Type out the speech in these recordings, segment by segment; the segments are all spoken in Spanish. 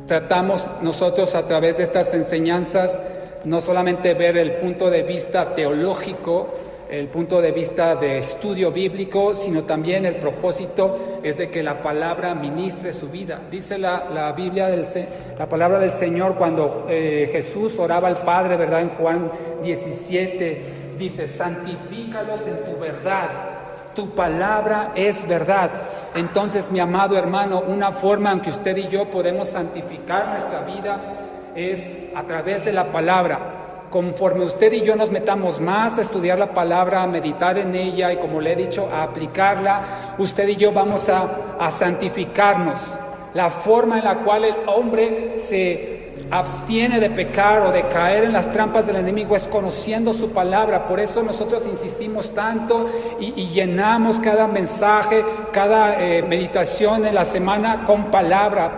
Tratamos nosotros a través de estas enseñanzas no solamente ver el punto de vista teológico, el punto de vista de estudio bíblico, sino también el propósito es de que la palabra ministre su vida. Dice la Biblia, la palabra del Señor cuando Jesús oraba al Padre, ¿verdad? En Juan 17 dice: santifícalos en tu verdad, tu palabra es verdad. Entonces, mi amado hermano, una forma en que usted y yo podemos santificar nuestra vida es a través de la palabra. Conforme usted y yo nos metamos más a estudiar la palabra, a meditar en ella y, como le he dicho, a aplicarla, usted y yo vamos a santificarnos. La forma en la cual el hombre se abstiene de pecar o de caer en las trampas del enemigo es conociendo su palabra. Por eso nosotros insistimos tanto y llenamos cada mensaje, cada meditación en la semana con palabra,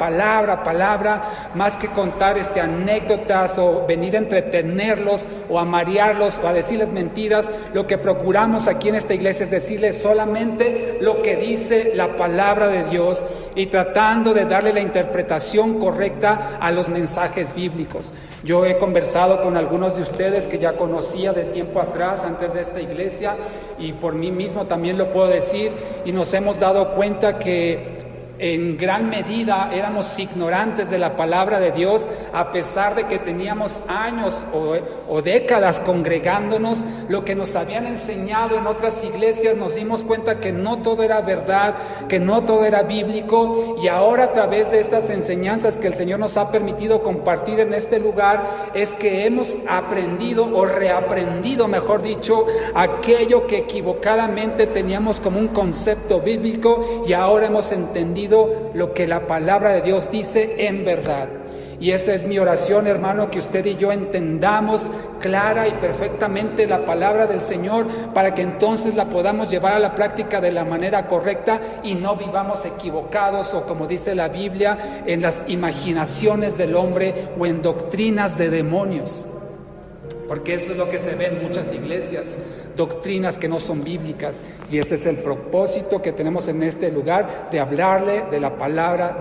más que contar anécdotas o venir a entretenerlos o a marearlos o a decirles mentiras. Lo que procuramos aquí en esta iglesia es decirles solamente lo que dice la palabra de Dios y tratando de darle la interpretación correcta a los mensajes bíblicos. Yo he conversado con algunos de ustedes que ya conocía de tiempo atrás, antes de esta iglesia, y por mí mismo también lo puedo decir, y nos hemos dado cuenta que en gran medida éramos ignorantes de la palabra de Dios, a pesar de que teníamos años o décadas congregándonos. Lo que nos habían enseñado en otras iglesias, nos dimos cuenta que no todo era verdad, que no todo era bíblico, y ahora a través de estas enseñanzas que el Señor nos ha permitido compartir en este lugar, es que hemos aprendido o reaprendido, mejor dicho, aquello que equivocadamente teníamos como un concepto bíblico, y ahora hemos entendido lo que la palabra de Dios dice en verdad. Y esa es mi oración, hermano, que usted y yo entendamos clara y perfectamente la palabra del Señor, para que entonces la podamos llevar a la práctica de la manera correcta y no vivamos equivocados, o como dice la Biblia, en las imaginaciones del hombre o en doctrinas de demonios. Porque eso es lo que se ve en muchas iglesias, doctrinas que no son bíblicas. Y ese es el propósito que tenemos en este lugar, de hablarle de la palabra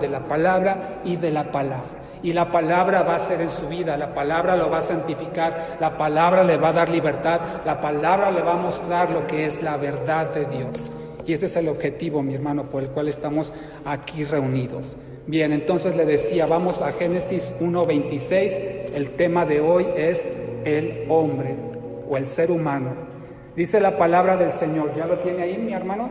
y de la palabra. Y la palabra va a ser en su vida, la palabra lo va a santificar, la palabra le va a dar libertad, la palabra le va a mostrar lo que es la verdad de Dios. Y ese es el objetivo, mi hermano, por el cual estamos aquí reunidos. Bien, entonces le decía, vamos a Génesis 1:26. El tema de hoy es el hombre o el ser humano. Dice la palabra del Señor. ¿Ya lo tiene ahí, mi hermano?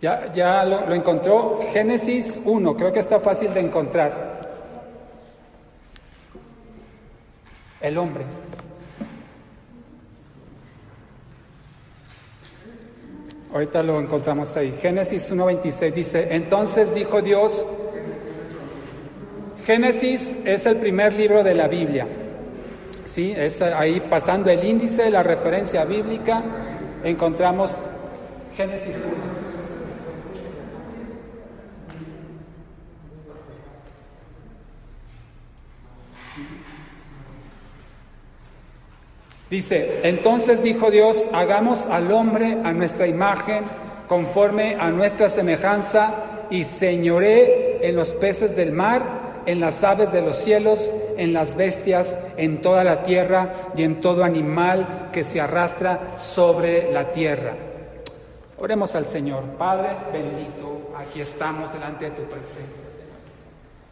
¿Ya lo encontró? Génesis 1, creo que está fácil de encontrar. El hombre. Ahorita lo encontramos ahí. Génesis 1:26 dice: entonces dijo Dios. Génesis es el primer libro de la Biblia. Sí, es ahí, pasando el índice, la referencia bíblica, encontramos Génesis 1. Dice: entonces dijo Dios, hagamos al hombre a nuestra imagen, conforme a nuestra semejanza, y señoree en los peces del mar, en las aves de los cielos, en las bestias, en toda la tierra y en todo animal que se arrastra sobre la tierra. Oremos al Señor. Padre bendito, aquí estamos delante de tu presencia, Señor.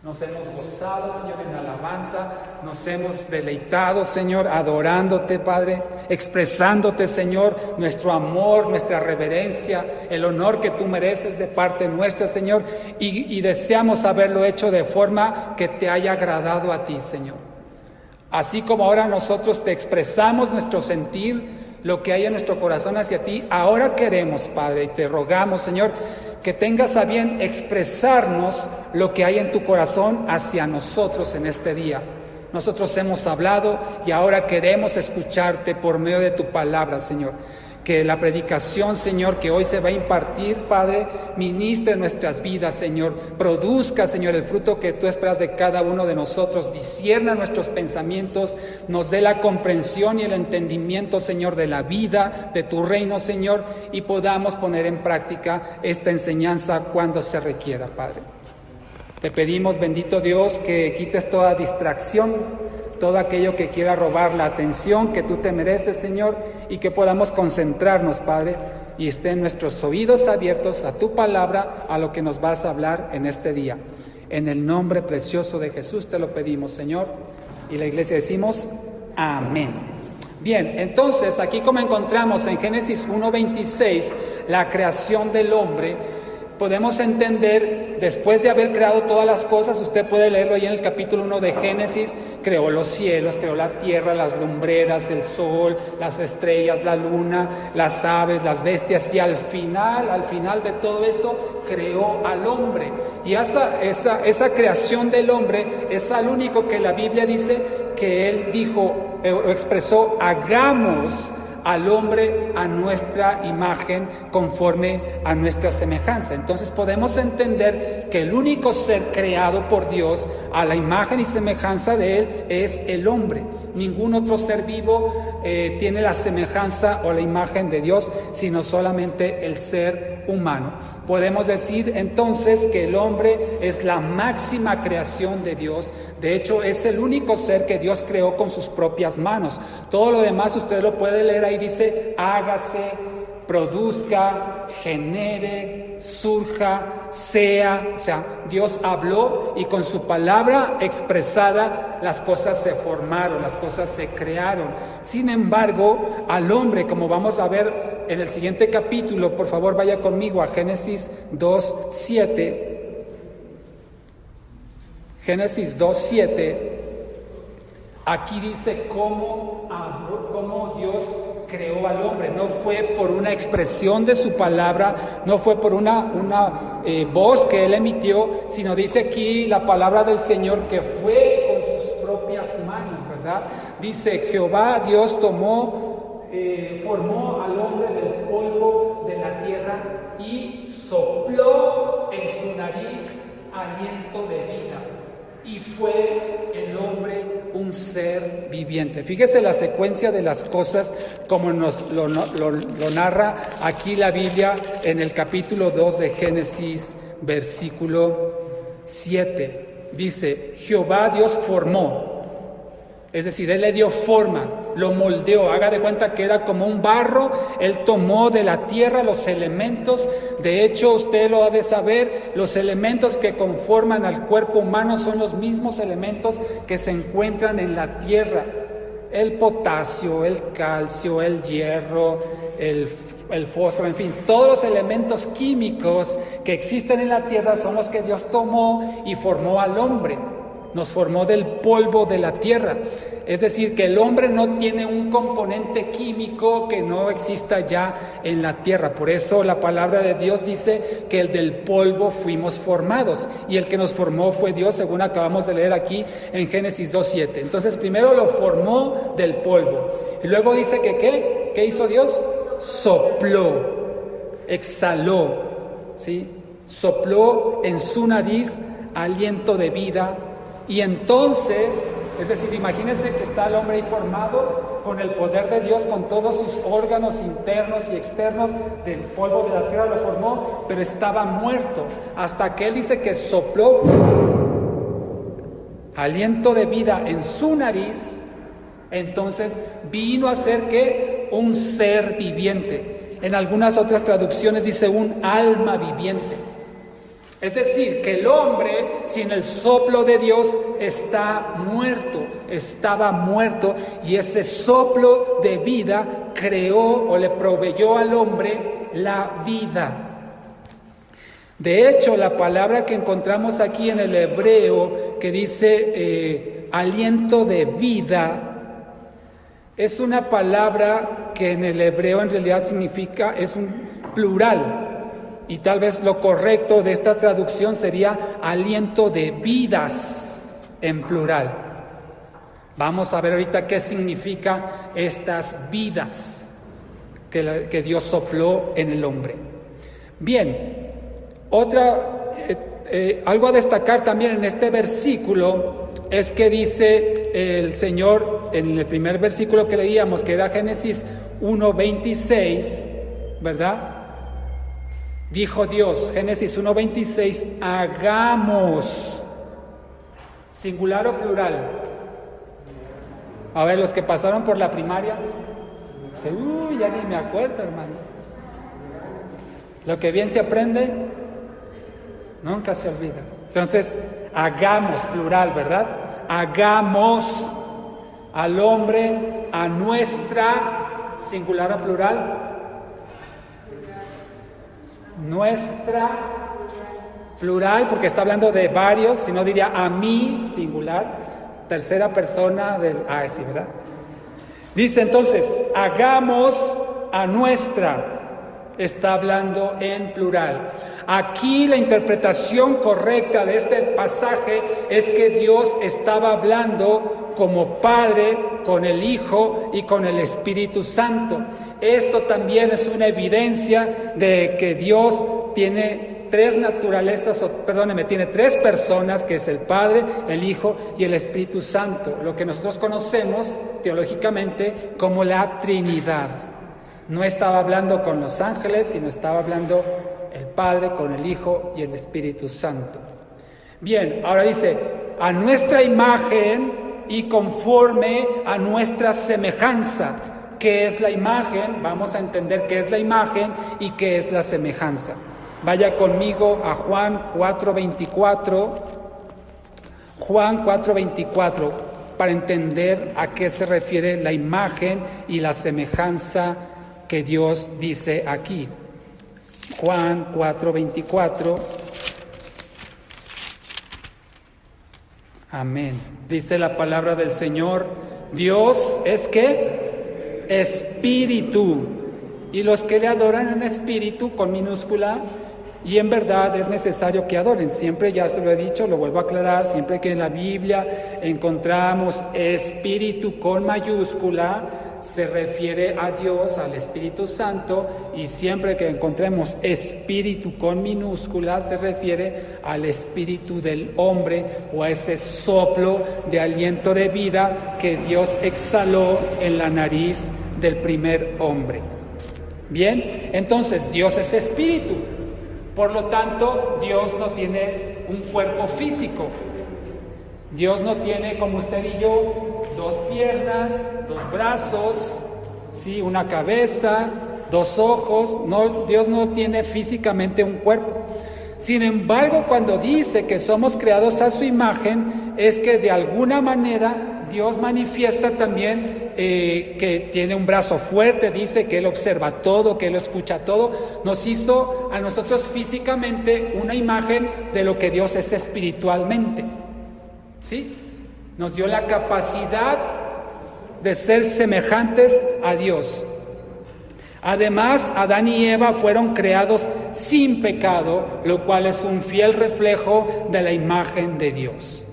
Nos hemos gozado, Señor, en alabanza, nos hemos deleitado, Señor, adorándote, Padre, expresándote, Señor, nuestro amor, nuestra reverencia, el honor que tú mereces de parte nuestra, Señor, y deseamos haberlo hecho de forma que te haya agradado a ti, Señor. Así como ahora nosotros te expresamos nuestro sentir, lo que hay en nuestro corazón hacia ti, ahora queremos, Padre, y te rogamos, Señor, que tengas a bien expresarnos lo que hay en tu corazón hacia nosotros en este día. Nosotros hemos hablado y ahora queremos escucharte por medio de tu palabra, Señor. Que la predicación, Señor, que hoy se va a impartir, Padre, ministre en nuestras vidas, Señor. Produzca, Señor, el fruto que tú esperas de cada uno de nosotros. Discierna nuestros pensamientos, nos dé la comprensión y el entendimiento, Señor, de la vida, de tu reino, Señor, y podamos poner en práctica esta enseñanza cuando se requiera, Padre. Te pedimos, bendito Dios, que quites toda distracción, todo aquello que quiera robar la atención que tú te mereces, Señor, y que podamos concentrarnos, Padre, y estén nuestros oídos abiertos a tu palabra, a lo que nos vas a hablar en este día. En el nombre precioso de Jesús te lo pedimos, Señor, y la iglesia decimos, amén. Bien, entonces, aquí como encontramos en Génesis 1:26, la creación del hombre, podemos entender, después de haber creado todas las cosas, usted puede leerlo ahí en el capítulo 1 de Génesis, creó los cielos, creó la tierra, las lumbreras, el sol, las estrellas, la luna, las aves, las bestias, y al final de todo eso, creó al hombre. Y esa creación del hombre es al único que la Biblia dice que él dijo, expresó, hagamos al hombre a nuestra imagen, conforme a nuestra semejanza. Entonces podemos entender que el único ser creado por Dios a la imagen y semejanza de Él es el hombre. Ningún otro ser vivo tiene la semejanza o la imagen de Dios, sino solamente el ser humano. Podemos decir entonces que el hombre es la máxima creación de Dios. De hecho, es el único ser que Dios creó con sus propias manos. Todo lo demás usted lo puede leer ahí, dice, hágase, produzca, genere, surja, sea. O sea, Dios habló y con su palabra expresada las cosas se formaron, las cosas se crearon. Sin embargo, al hombre, como vamos a ver en el siguiente capítulo, por favor vaya conmigo a Génesis 2:7. Génesis 2:7, aquí dice cómo Dios creó al hombre. No fue por una expresión de su palabra, no fue por una voz que él emitió, sino dice aquí la palabra del Señor que fue con sus propias manos, ¿verdad? Dice, Jehová Dios formó al hombre del polvo de la tierra y sopló en su nariz aliento de vida. Y fue el hombre un ser viviente. Fíjese la secuencia de las cosas como nos lo narra aquí la Biblia en el capítulo 2 de Génesis, versículo 7. Dice, Jehová Dios formó. Es decir, Él le dio forma, lo moldeó. Haga de cuenta que era como un barro. Él tomó de la tierra los elementos. De hecho, usted lo ha de saber, los elementos que conforman al cuerpo humano son los mismos elementos que se encuentran en la tierra. El potasio, el calcio, el hierro, el fósforo, en fin, todos los elementos químicos que existen en la tierra son los que Dios tomó y formó al hombre. Nos formó del polvo de la tierra. Es decir, que el hombre no tiene un componente químico que no exista ya en la tierra. Por eso la palabra de Dios dice que el del polvo fuimos formados. Y el que nos formó fue Dios, según acabamos de leer aquí en Génesis 2:7. Entonces, primero lo formó del polvo. Y luego dice que ¿qué hizo Dios? Sopló, exhaló, ¿sí? Sopló en su nariz aliento de vida. Y entonces, es decir, imagínense que está el hombre ahí formado con el poder de Dios, con todos sus órganos internos y externos, del polvo de la tierra lo formó, pero estaba muerto, hasta que Él dice que sopló aliento de vida en su nariz. Entonces vino a ser ¿qué? Un ser viviente. En algunas otras traducciones dice un alma viviente. Es decir, que el hombre sin el soplo de Dios estaba muerto, y ese soplo de vida creó o le proveyó al hombre la vida. De hecho, la palabra que encontramos aquí en el hebreo que dice aliento de vida, es una palabra que en el hebreo en realidad significa, es un plural. Y tal vez lo correcto de esta traducción sería aliento de vidas en plural. Vamos a ver ahorita qué significa estas vidas. que Dios sopló en el hombre. Bien, algo a destacar también en este versículo es que dice el Señor en el primer versículo que leíamos, que era Génesis 1:26, ¿verdad? Dijo Dios, Génesis 1:26, hagamos, singular o plural. A ver, los que pasaron por la primaria, ya ni me acuerdo, hermano. Lo que bien se aprende, nunca se olvida. Entonces, hagamos, plural, ¿verdad? Hagamos al hombre a nuestra, singular o plural, nuestra, plural, porque está hablando de varios, si no diría a mí, singular, tercera persona del... sí, ¿verdad? Dice entonces, hagamos a nuestra, está hablando en plural. Aquí la interpretación correcta de este pasaje es que Dios estaba hablando como Padre con el Hijo y con el Espíritu Santo. Esto también es una evidencia de que Dios tiene tres naturalezas, tiene tres personas, que es el Padre, el Hijo y el Espíritu Santo, lo que nosotros conocemos teológicamente como la Trinidad. No estaba hablando con los ángeles, sino estaba hablando el Padre con el Hijo y el Espíritu Santo. Bien, ahora dice, a nuestra imagen y conforme a nuestra semejanza. ¿Qué es la imagen? Vamos a entender qué es la imagen y qué es la semejanza. Vaya conmigo a Juan 4:24. Juan 4:24, para entender a qué se refiere la imagen y la semejanza que Dios dice aquí. Juan 4:24. Amén. Dice la palabra del Señor, Dios es ¿qué? Espíritu. Y los que le adoran en espíritu, con minúscula, y en verdad es necesario que adoren. Siempre, ya se lo he dicho, lo vuelvo a aclarar, siempre que en la Biblia encontramos espíritu con mayúscula, se refiere a Dios, al Espíritu Santo, y siempre que encontremos espíritu con minúscula, se refiere al espíritu del hombre o a ese soplo de aliento de vida que Dios exhaló en la nariz del primer hombre. Bien, entonces Dios es espíritu, por lo tanto Dios no tiene un cuerpo físico. Dios no tiene, como usted y yo, dos piernas, dos brazos, ¿sí? Una cabeza, dos ojos. No, Dios no tiene físicamente un cuerpo. Sin embargo, cuando dice que somos creados a su imagen, es que de alguna manera Dios manifiesta también que tiene un brazo fuerte, dice que Él observa todo, que Él escucha todo. Nos hizo a nosotros físicamente una imagen de lo que Dios es espiritualmente. ¿Sí? Nos dio la capacidad de ser semejantes a Dios. Además, Adán y Eva fueron creados sin pecado, lo cual es un fiel reflejo de la imagen de Dios.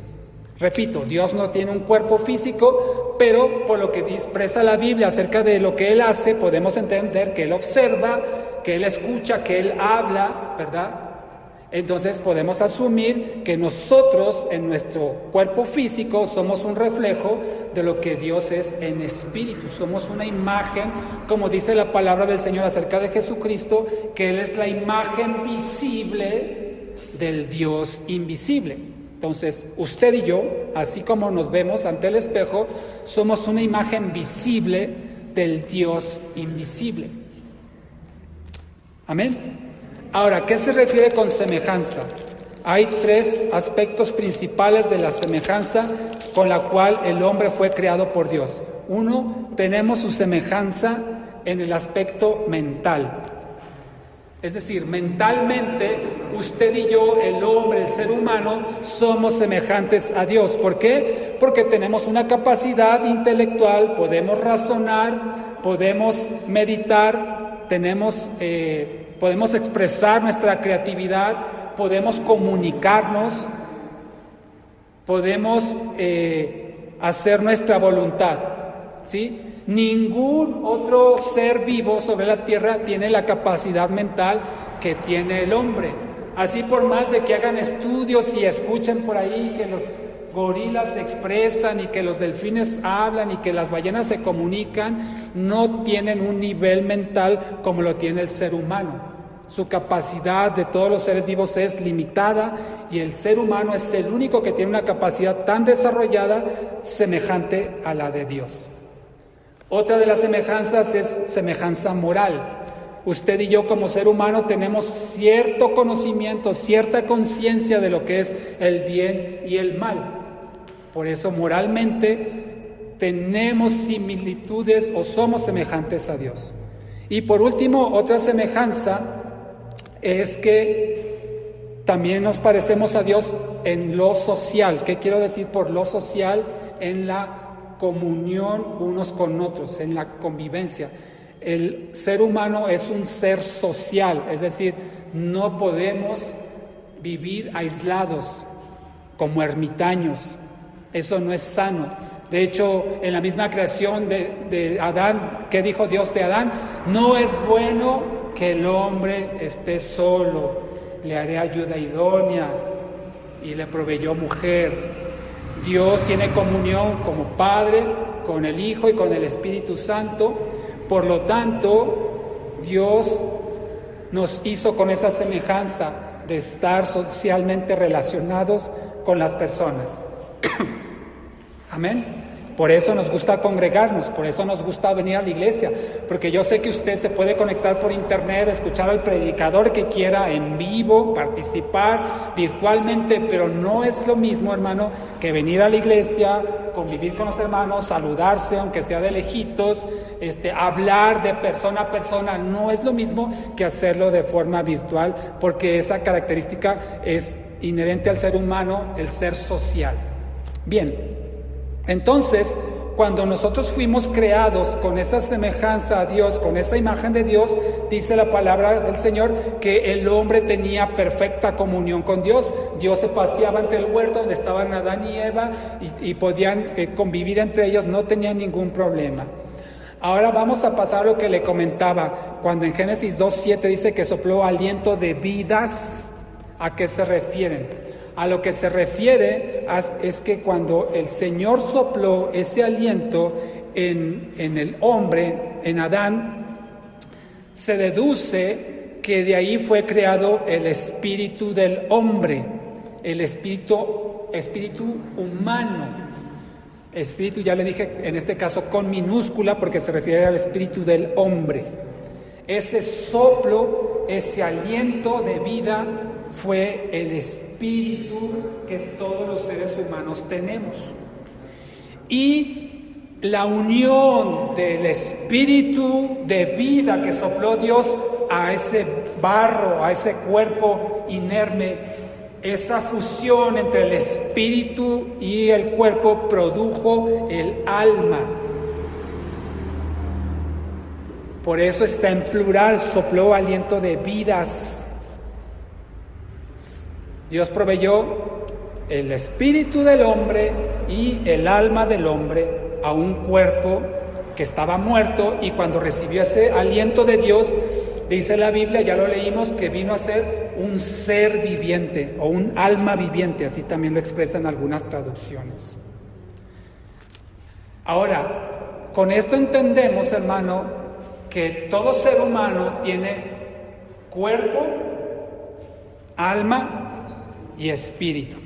Repito, Dios no tiene un cuerpo físico, pero por lo que expresa la Biblia acerca de lo que Él hace, podemos entender que Él observa, que Él escucha, que Él habla, ¿verdad? Entonces podemos asumir que nosotros en nuestro cuerpo físico somos un reflejo de lo que Dios es en espíritu. Somos una imagen, como dice la palabra del Señor acerca de Jesucristo, que Él es la imagen visible del Dios invisible. Entonces, usted y yo, así como nos vemos ante el espejo, somos una imagen visible del Dios invisible. Amén. Ahora, ¿qué se refiere con semejanza? Hay tres aspectos principales de la semejanza con la cual el hombre fue creado por Dios. Uno, tenemos su semejanza en el aspecto mental. Es decir, mentalmente, usted y yo, el hombre, el ser humano, somos semejantes a Dios. ¿Por qué? Porque tenemos una capacidad intelectual, podemos razonar, podemos meditar, podemos expresar nuestra creatividad, podemos comunicarnos, podemos hacer nuestra voluntad, ¿sí? Ningún otro ser vivo sobre la tierra tiene la capacidad mental que tiene el hombre. Así, por más de que hagan estudios y escuchen por ahí que los gorilas se expresan y que los delfines hablan y que las ballenas se comunican, no tienen un nivel mental como lo tiene el ser humano. Su capacidad de todos los seres vivos es limitada y el ser humano es el único que tiene una capacidad tan desarrollada semejante a la de Dios. Otra de las semejanzas es semejanza moral. Usted y yo como ser humano tenemos cierto conocimiento, cierta conciencia de lo que es el bien y el mal. Por eso moralmente tenemos similitudes o somos semejantes a Dios. Y por último, otra semejanza es que también nos parecemos a Dios en lo social. ¿Qué quiero decir por lo social? En la comunión unos con otros, en la convivencia. El ser humano es un ser social, es decir, no podemos vivir aislados como ermitaños. Eso no es sano. De hecho, en la misma creación de Adán, ¿qué dijo Dios de Adán? No es bueno que el hombre esté solo, le haré ayuda idónea, y le proveyó mujer. Dios tiene comunión como Padre con el Hijo y con el Espíritu Santo. Por lo tanto, Dios nos hizo con esa semejanza de estar socialmente relacionados con las personas. Amén. Por eso nos gusta congregarnos, por eso nos gusta venir a la iglesia, porque yo sé que usted se puede conectar por internet, escuchar al predicador que quiera en vivo, participar virtualmente, pero no es lo mismo, hermano, que venir a la iglesia, convivir con los hermanos, saludarse, aunque sea de lejitos, hablar de persona a persona. No es lo mismo que hacerlo de forma virtual, porque esa característica es inherente al ser humano, el ser social. Bien. Entonces, cuando nosotros fuimos creados con esa semejanza a Dios, con esa imagen de Dios, dice la palabra del Señor que el hombre tenía perfecta comunión con Dios. Dios se paseaba ante el huerto donde estaban Adán y Eva y podían convivir entre ellos, no tenían ningún problema. Ahora vamos a pasar a lo que le comentaba, cuando en Génesis 2:7 dice que sopló aliento de vidas. ¿A qué se refieren? A lo que se refiere es que cuando el Señor sopló ese aliento en el hombre, en Adán, se deduce que de ahí fue creado el espíritu del hombre, el espíritu humano. Espíritu, ya le dije, en este caso con minúscula, porque se refiere al espíritu del hombre. Ese soplo, ese aliento de vida fue el espíritu que todos los seres humanos tenemos. Y la unión del espíritu de vida que sopló Dios a ese barro, a ese cuerpo inerme, esa fusión entre el espíritu y el cuerpo produjo el alma. Por eso está en plural, sopló aliento de vidas. Dios proveyó el espíritu del hombre y el alma del hombre a un cuerpo que estaba muerto, y cuando recibió ese aliento de Dios, dice la Biblia, ya lo leímos, que vino a ser un ser viviente o un alma viviente, así también lo expresan algunas traducciones. Ahora, con esto entendemos, hermano, que todo ser humano tiene cuerpo, alma y espíritu,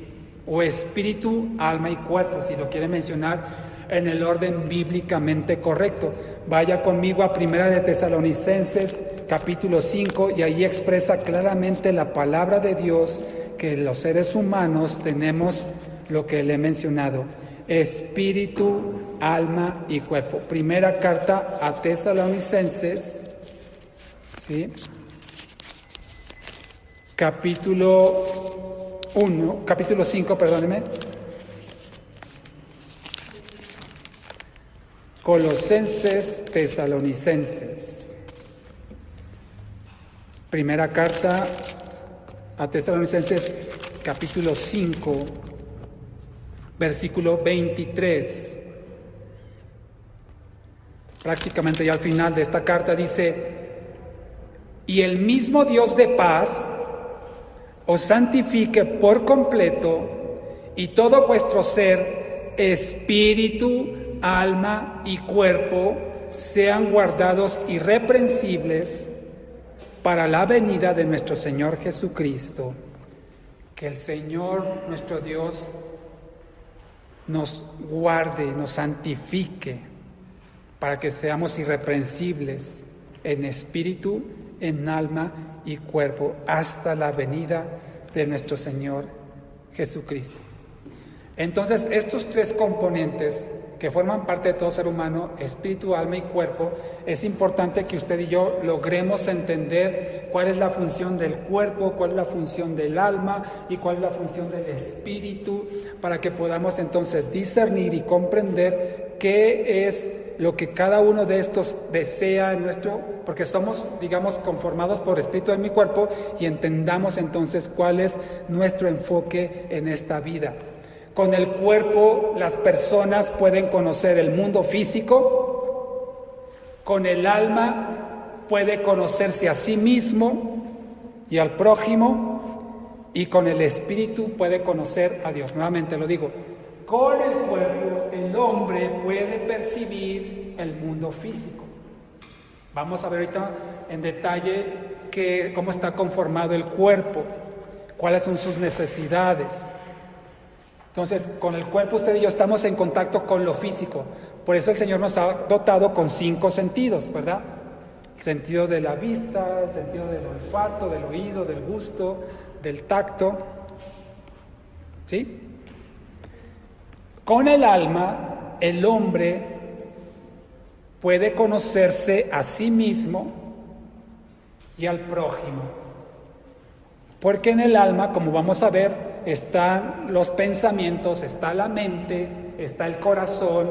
o espíritu, alma y cuerpo, si lo quiere mencionar en el orden bíblicamente correcto. Vaya conmigo a Primera de Tesalonicenses, capítulo 5, y ahí expresa claramente la palabra de Dios que los seres humanos tenemos lo que le he mencionado: espíritu, alma y cuerpo. Primera carta a Tesalonicenses, ¿sí? Capítulo 5, perdóneme. Colosenses, Tesalonicenses. Primera carta a Tesalonicenses, capítulo 5, versículo 23. prácticamente ya al final de esta carta, dice: y el mismo Dios de paz os santifique por completo, y todo vuestro ser, espíritu, alma y cuerpo, sean guardados irreprensibles para la venida de nuestro Señor Jesucristo. Que el Señor, nuestro Dios, nos guarde, nos santifique, para que seamos irreprensibles en espíritu, en alma y cuerpo, hasta la venida de nuestro Señor Jesucristo. Entonces, estos tres componentes que forman parte de todo ser humano, espíritu, alma y cuerpo, es importante que usted y yo logremos entender cuál es la función del cuerpo, cuál es la función del alma y cuál es la función del espíritu, para que podamos entonces discernir y comprender qué es lo que cada uno de estos desea en nuestro, porque somos, digamos, conformados por espíritu, alma y cuerpo, y entendamos entonces cuál es nuestro enfoque en esta vida. Con el cuerpo las personas pueden conocer el mundo físico, con el alma puede conocerse a sí mismo y al prójimo, y con el espíritu puede conocer a Dios. Nuevamente lo digo, con el cuerpo el hombre puede percibir el mundo físico. Vamos a ver ahorita en detalle cómo está conformado el cuerpo, cuáles son sus necesidades. Entonces, con el cuerpo usted y yo estamos en contacto con lo físico. Por eso el Señor nos ha dotado con 5 sentidos, ¿verdad? El sentido de la vista, el sentido del olfato, del oído, del gusto, del tacto. ¿Sí? Con el alma, el hombre puede conocerse a sí mismo y al prójimo. Porque en el alma, como vamos a ver, están los pensamientos, está la mente, está el corazón.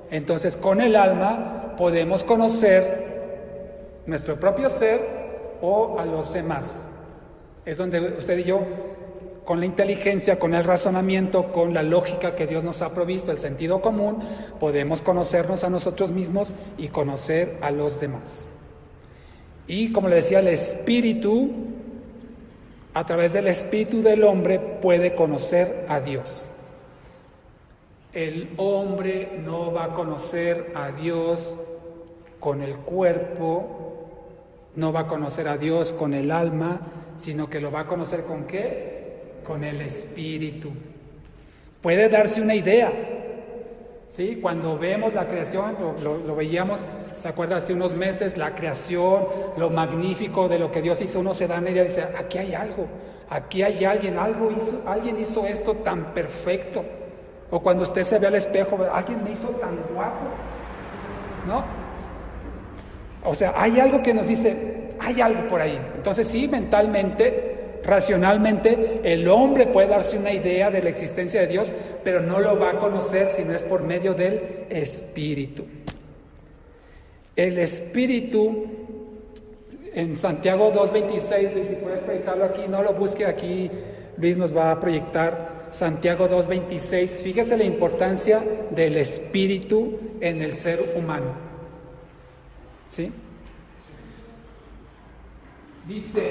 Entonces, con el alma podemos conocer nuestro propio ser o a los demás. Es donde usted y yo, con la inteligencia, con el razonamiento, con la lógica que Dios nos ha provisto, el sentido común, podemos conocernos a nosotros mismos y conocer a los demás. Y como le decía, el espíritu, a través del espíritu del hombre, puede conocer a Dios. El hombre no va a conocer a Dios con el cuerpo, no va a conocer a Dios con el alma, sino que lo va a conocer ¿con qué? Con el espíritu. Puede darse una idea, ¿sí? Cuando vemos la creación, lo veíamos, ¿se acuerda? Hace unos meses, la creación, lo magnífico de lo que Dios hizo, uno se da una idea y dice, aquí hay algo, aquí hay alguien hizo esto tan perfecto. O cuando usted se ve al espejo, alguien me hizo tan guapo, ¿no? O sea, hay algo que nos dice, hay algo por ahí. Entonces sí, mentalmente, racionalmente, el hombre puede darse una idea de la existencia de Dios, pero no lo va a conocer si no es por medio del Espíritu. El Espíritu, en Santiago 2:26, Luis, si puedes proyectarlo aquí, no lo busque aquí, Luis nos va a proyectar Santiago 2:26. Fíjese la importancia del Espíritu en el ser humano. ¿Sí? Dice,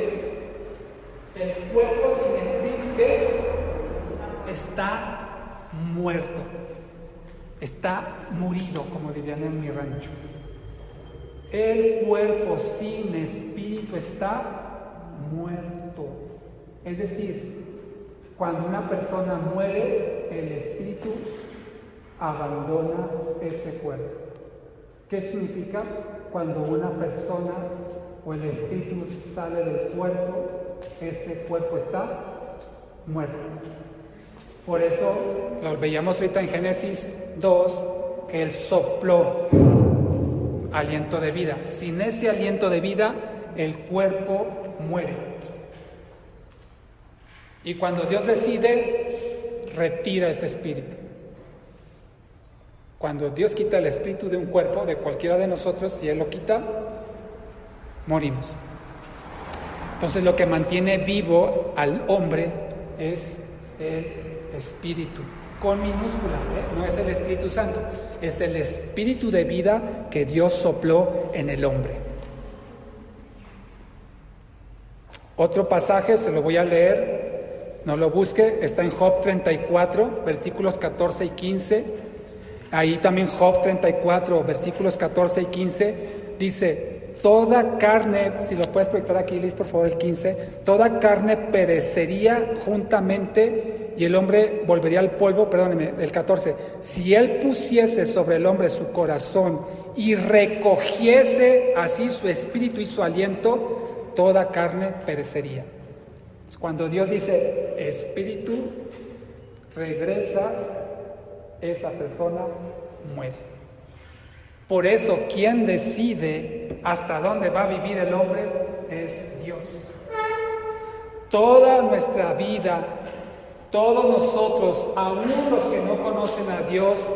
el cuerpo sin espíritu ¿qué? Está muerto, está murido, como dirían en mi rancho. El cuerpo sin espíritu está muerto. Es decir, cuando una persona muere, el espíritu abandona ese cuerpo. ¿Qué significa? Cuando una persona o el espíritu sale del cuerpo, ese cuerpo está muerto. Por eso lo veíamos ahorita en Génesis 2, que Él sopló aliento de vida. Sin ese aliento de vida, el cuerpo muere. Y cuando Dios decide, retira ese espíritu. Cuando Dios quita el espíritu de un cuerpo, de cualquiera de nosotros, si Él lo quita, morimos. Entonces lo que mantiene vivo al hombre es el espíritu, con minúscula, no es el Espíritu Santo. es el espíritu de vida que Dios sopló en el hombre. Otro pasaje, se lo voy a leer, no lo busque, está en Job 34, versículos 14 y 15. Ahí también Job 34, versículos 14 y 15, dice: toda carne, si lo puedes proyectar aquí, Liz, por favor, el 15, toda carne perecería juntamente y el hombre volvería al polvo, perdóneme, el 14, si él pusiese sobre el hombre su corazón y recogiese así su espíritu y su aliento, toda carne perecería. Cuando Dios dice espíritu, regresas, esa persona muere. Por eso, quien decide hasta dónde va a vivir el hombre es Dios. Toda nuestra vida, todos nosotros, aún los que no conocen a Dios,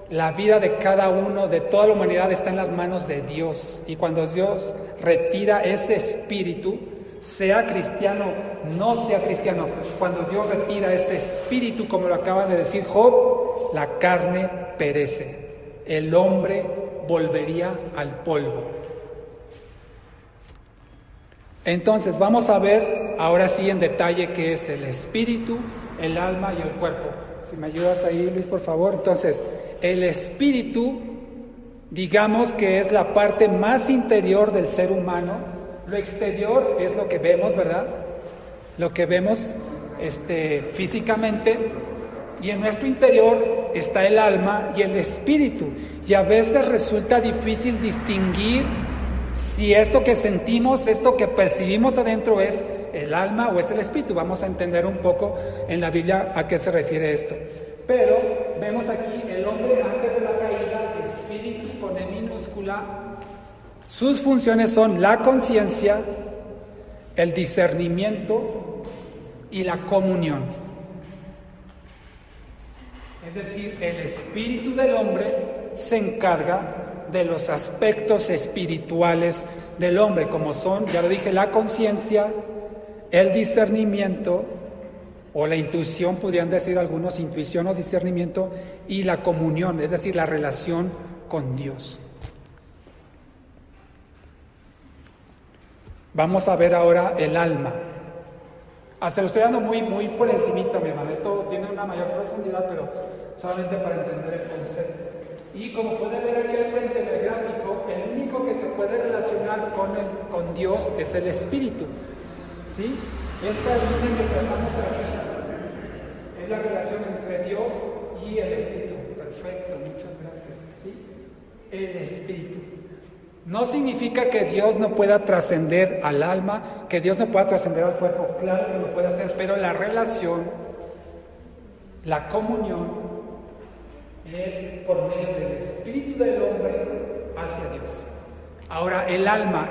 la vida de cada uno, de toda la humanidad, está en las manos de Dios. Y cuando Dios retira ese espíritu, sea cristiano, no sea cristiano, cuando Dios retira ese espíritu, como lo acaba de decir Job, la carne perece. El hombre volvería al polvo. Entonces vamos a ver ahora sí en detalle qué es el espíritu, el alma y el cuerpo. Si me ayudas ahí, Luis, por favor. Entonces, el espíritu, digamos que es la parte más interior del ser humano. Lo exterior es lo que vemos, ¿verdad? Lo que vemos físicamente. Y en nuestro interior está el alma y el espíritu. Y a veces resulta difícil distinguir si esto que sentimos, esto que percibimos adentro es el alma o es el espíritu. Vamos a entender un poco en la Biblia a qué se refiere esto. Pero vemos aquí el hombre antes de la caída, espíritu con E minúscula. Sus funciones son la conciencia, el discernimiento y la comunión. Es decir, el espíritu del hombre se encarga de los aspectos espirituales del hombre, como son, ya lo dije, la conciencia, el discernimiento o la intuición, podrían decir algunos, intuición o discernimiento, y la comunión, es decir, la relación con Dios. Vamos a ver ahora el alma. Se lo estoy dando muy por encimita, mi hermano. Esto tiene una mayor profundidad, pero solamente para entender el concepto. Y como puede ver aquí al frente del gráfico, el único que se puede relacionar con Dios es el espíritu. ¿Sí? Esta línea que trazamos aquí es la relación entre Dios y el espíritu. Perfecto, muchas gracias. ¿Sí? El espíritu. No significa que Dios no pueda trascender al alma, que Dios no pueda trascender al cuerpo. Claro que lo puede hacer, pero la relación, la comunión, es por medio del espíritu del hombre hacia Dios. Ahora, el alma,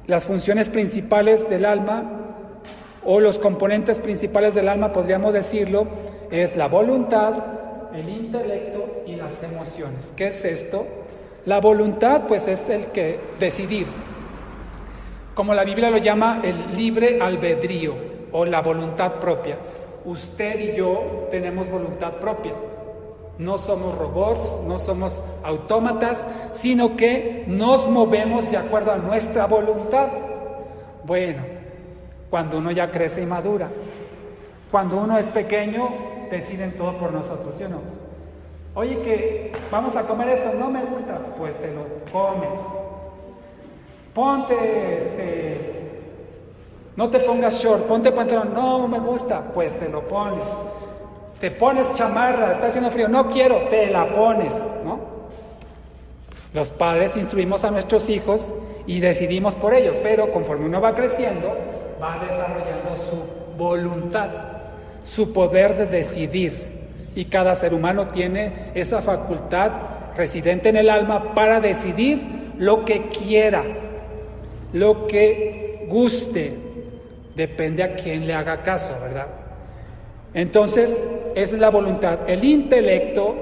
las funciones principales del alma, o los componentes principales del alma, podríamos decirlo, es la voluntad, el intelecto y las emociones. ¿Qué es esto? La voluntad, pues, es el que decidir, como la Biblia lo llama, el libre albedrío o la voluntad propia. Usted y yo tenemos voluntad propia. No somos robots, no somos autómatas, sino que nos movemos de acuerdo a nuestra voluntad. Bueno, cuando uno ya crece y madura, cuando uno es pequeño, deciden todo por nosotros, ¿sí o no? Oye, que vamos a comer esto, no me gusta, pues te lo comes. Ponte, no te pongas short, ponte pantalón, no me gusta, pues te lo pones. Te pones chamarra, está haciendo frío, no quiero, te la pones, ¿no? Los padres instruimos a nuestros hijos y decidimos por ello, pero conforme uno va creciendo, va desarrollando su voluntad, su poder de decidir. Y cada ser humano tiene esa facultad residente en el alma para decidir lo que quiera, lo que guste, depende a quién le haga caso, ¿verdad? Entonces, esa es la voluntad. El intelecto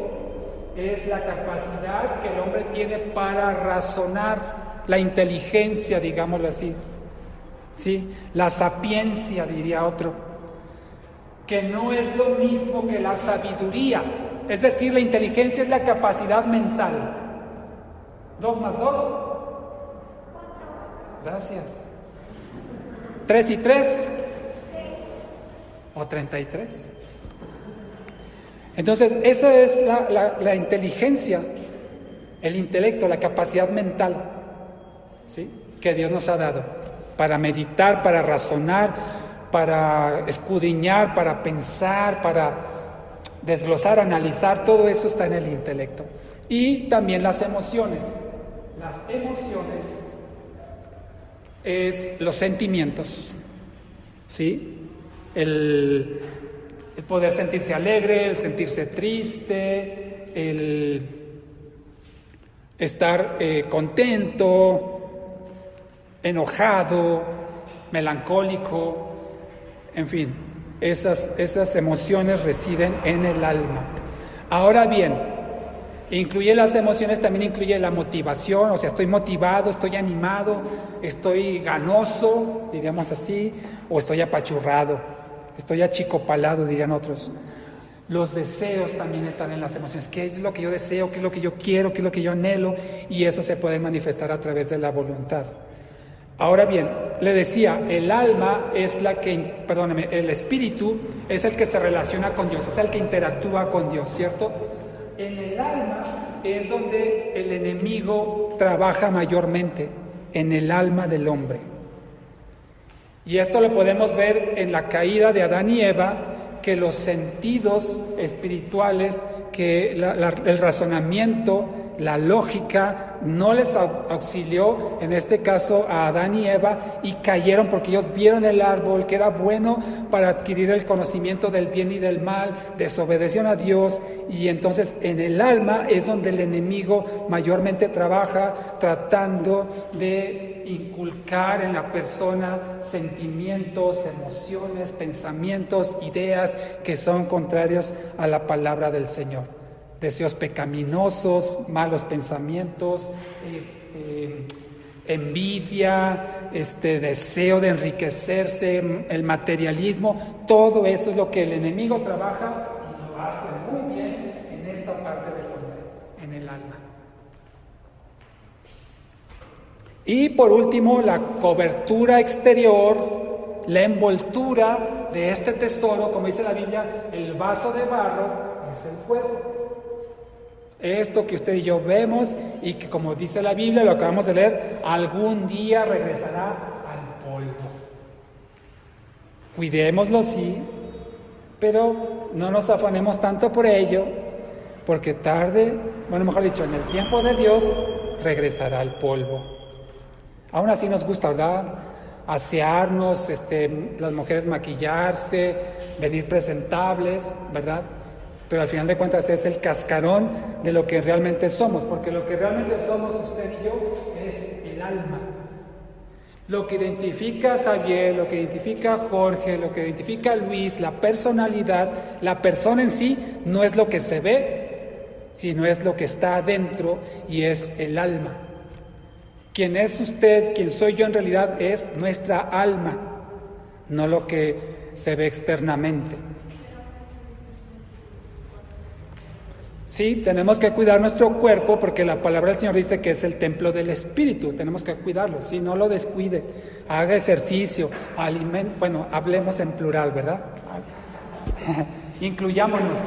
es la capacidad que el hombre tiene para razonar, la inteligencia, digámoslo así, ¿sí? La sapiencia, diría otro, que no es lo mismo que la sabiduría. Es decir, la inteligencia es la capacidad mental. 2 más 2. Gracias. 3 y 3. O 33. Entonces, esa es la inteligencia, el intelecto, la capacidad mental, ¿sí?, que Dios nos ha dado para meditar, para razonar, para escudriñar, para pensar, para desglosar, analizar. Todo eso está en el intelecto. Y también las emociones. Las emociones es los sentimientos, ¿sí? El poder sentirse alegre, el sentirse triste, el estar contento, enojado, melancólico, en fin, esas emociones residen en el alma. Ahora bien, incluye las emociones, también incluye la motivación, o sea, estoy motivado, estoy animado, estoy ganoso, diríamos así, o estoy apachurrado, estoy achicopalado, dirían otros. Los deseos también están en las emociones. ¿Qué es lo que yo deseo? ¿Qué es lo que yo quiero? ¿Qué es lo que yo anhelo? Y eso se puede manifestar a través de la voluntad. Ahora bien, le decía, el alma es el espíritu es el que se relaciona con Dios, es el que interactúa con Dios, ¿cierto? En el alma es donde el enemigo trabaja mayormente, en el alma del hombre. Y esto lo podemos ver en la caída de Adán y Eva, que los sentidos espirituales, que el razonamiento, la lógica no les auxilió, en este caso a Adán y Eva, y cayeron porque ellos vieron el árbol que era bueno para adquirir el conocimiento del bien y del mal, desobedecieron a Dios, y entonces en el alma es donde el enemigo mayormente trabaja, tratando de inculcar en la persona sentimientos, emociones, pensamientos, ideas que son contrarios a la palabra del Señor. Deseos pecaminosos, malos pensamientos, envidia, deseo de enriquecerse, el materialismo, todo eso es lo que el enemigo trabaja y lo hace muy bien en esta parte del hombre, en el alma. Y por último, la cobertura exterior, la envoltura de este tesoro, como dice la Biblia, el vaso de barro es el cuerpo. Esto que usted y yo vemos y que, como dice la Biblia, lo acabamos de leer, algún día regresará al polvo. Cuidémoslo, sí, pero no nos afanemos tanto por ello, porque mejor dicho, en el tiempo de Dios regresará al polvo. Aún así nos gusta, ¿verdad?, asearnos, las mujeres maquillarse, venir presentables, ¿verdad? Pero al final de cuentas es el cascarón de lo que realmente somos, porque lo que realmente somos usted y yo es el alma. Lo que identifica a Javier, lo que identifica a Jorge, lo que identifica a Luis, la personalidad, la persona en sí, no es lo que se ve, sino es lo que está adentro y es el alma. Quien es usted, quien soy yo en realidad es nuestra alma, no lo que se ve externamente. Sí, tenemos que cuidar nuestro cuerpo porque la palabra del Señor dice que es el templo del Espíritu. Tenemos que cuidarlo, sí, no lo descuide. Haga ejercicio, hablemos en plural, ¿verdad? Incluyámonos,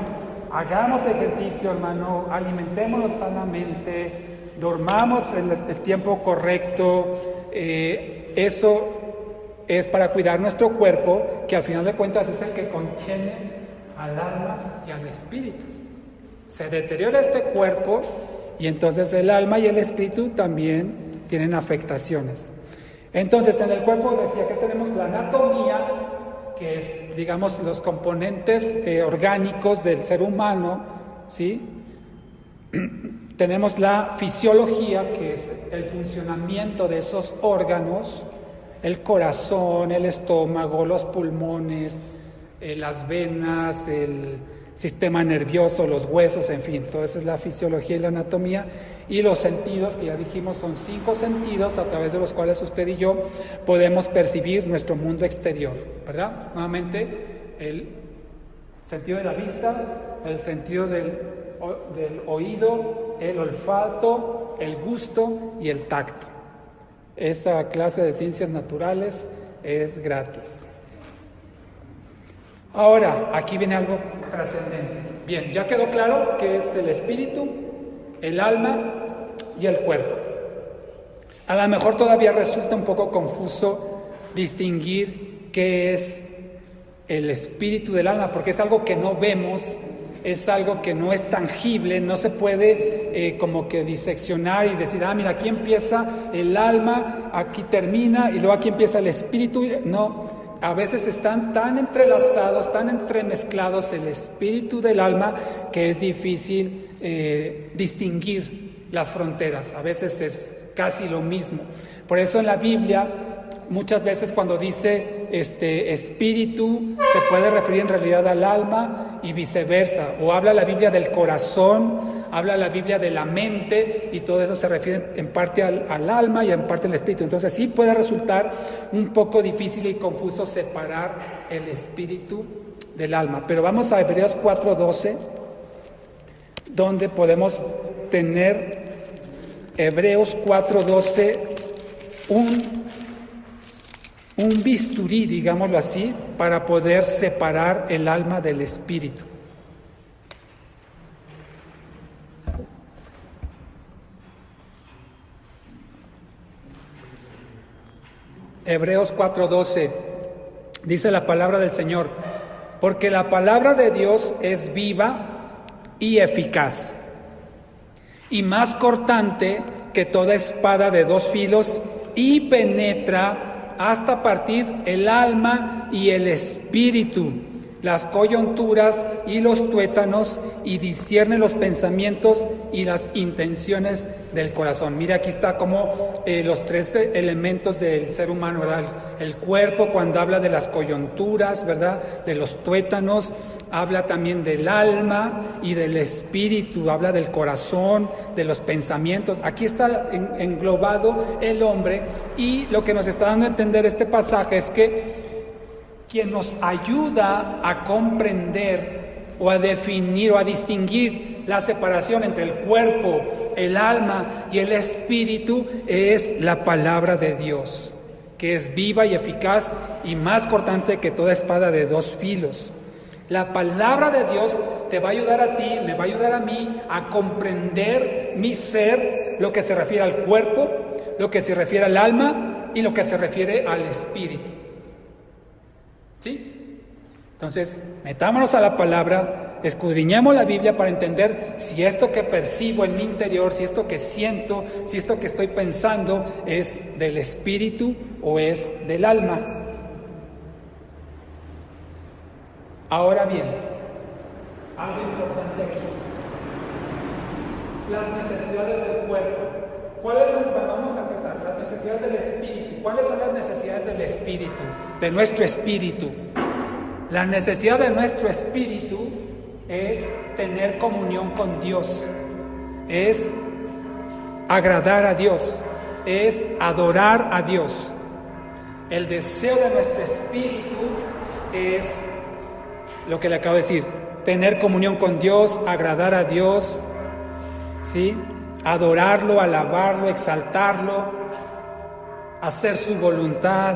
hagamos ejercicio, hermano, alimentémonos sanamente, dormamos en el tiempo correcto. Eso es para cuidar nuestro cuerpo, que al final de cuentas es el que contiene al alma y al espíritu. Se deteriora este cuerpo y entonces el alma y el espíritu también tienen afectaciones. Entonces en el cuerpo decía que tenemos la anatomía, que es, digamos, los componentes orgánicos del ser humano, ¿sí? Tenemos la fisiología, que es el funcionamiento de esos órganos, el corazón, el estómago, los pulmones, las venas, el sistema nervioso, los huesos, en fin, toda esa es la fisiología y la anatomía. Y los sentidos, que ya dijimos, son 5 sentidos a través de los cuales usted y yo podemos percibir nuestro mundo exterior, ¿verdad? Nuevamente, Sentido de la vista, el sentido del oído, el olfato, el gusto y el tacto. Esa clase de ciencias naturales es gratis. Ahora, aquí viene algo trascendente. Bien, ya quedó claro que es el espíritu, el alma y el cuerpo. A lo mejor todavía resulta un poco confuso distinguir qué es el espíritu del alma, porque es algo que no vemos, es algo que no es tangible, no se puede como que diseccionar y decir, mira, aquí empieza el alma, aquí termina y luego aquí empieza el espíritu. No, a veces están tan entrelazados, tan entremezclados el espíritu del alma, que es difícil distinguir las fronteras. A veces es casi lo mismo. Por eso en la Biblia, muchas veces cuando dice espíritu, se puede referir en realidad al alma y viceversa. O habla la Biblia del corazón, habla la Biblia de la mente, y todo eso se refiere en parte al alma y en parte al espíritu. Entonces sí puede resultar un poco difícil y confuso separar el espíritu del alma. Pero vamos a Hebreos 4:12, donde podemos tener Hebreos 4:12, un bisturí, digámoslo así, para poder separar el alma del espíritu. Hebreos 4:12, dice la palabra del Señor: porque la palabra de Dios es viva y eficaz, y más cortante que toda espada de dos filos, y penetra hasta partir el alma y el espíritu, las coyunturas y los tuétanos, y discierne los pensamientos y las intenciones del corazón. Mira, aquí está como los tres elementos del ser humano, ¿verdad? El cuerpo, cuando habla de las coyunturas, ¿verdad? De los tuétanos. Habla también del alma y del espíritu, habla del corazón, de los pensamientos. Aquí está englobado el hombre, y lo que nos está dando a entender este pasaje es que quien nos ayuda a comprender o a definir o a distinguir la separación entre el cuerpo, el alma y el espíritu es la palabra de Dios, que es viva y eficaz y más cortante que toda espada de dos filos. La palabra de Dios te va a ayudar a ti, me va a ayudar a mí a comprender mi ser, lo que se refiere al cuerpo, lo que se refiere al alma y lo que se refiere al espíritu. ¿Sí? Entonces, metámonos a la palabra, escudriñemos la Biblia para entender si esto que percibo en mi interior, si esto que siento, si esto que estoy pensando es del espíritu o es del alma. Ahora bien, algo importante aquí: las necesidades del cuerpo. ¿Cuáles son? Vamos a empezar. Las necesidades del espíritu. ¿Cuáles son las necesidades del espíritu? De nuestro espíritu. La necesidad de nuestro espíritu es tener comunión con Dios, es agradar a Dios, es adorar a Dios. El deseo de nuestro espíritu es lo que le acabo de decir: tener comunión con Dios, agradar a Dios, ¿sí? Adorarlo, alabarlo, exaltarlo, hacer su voluntad,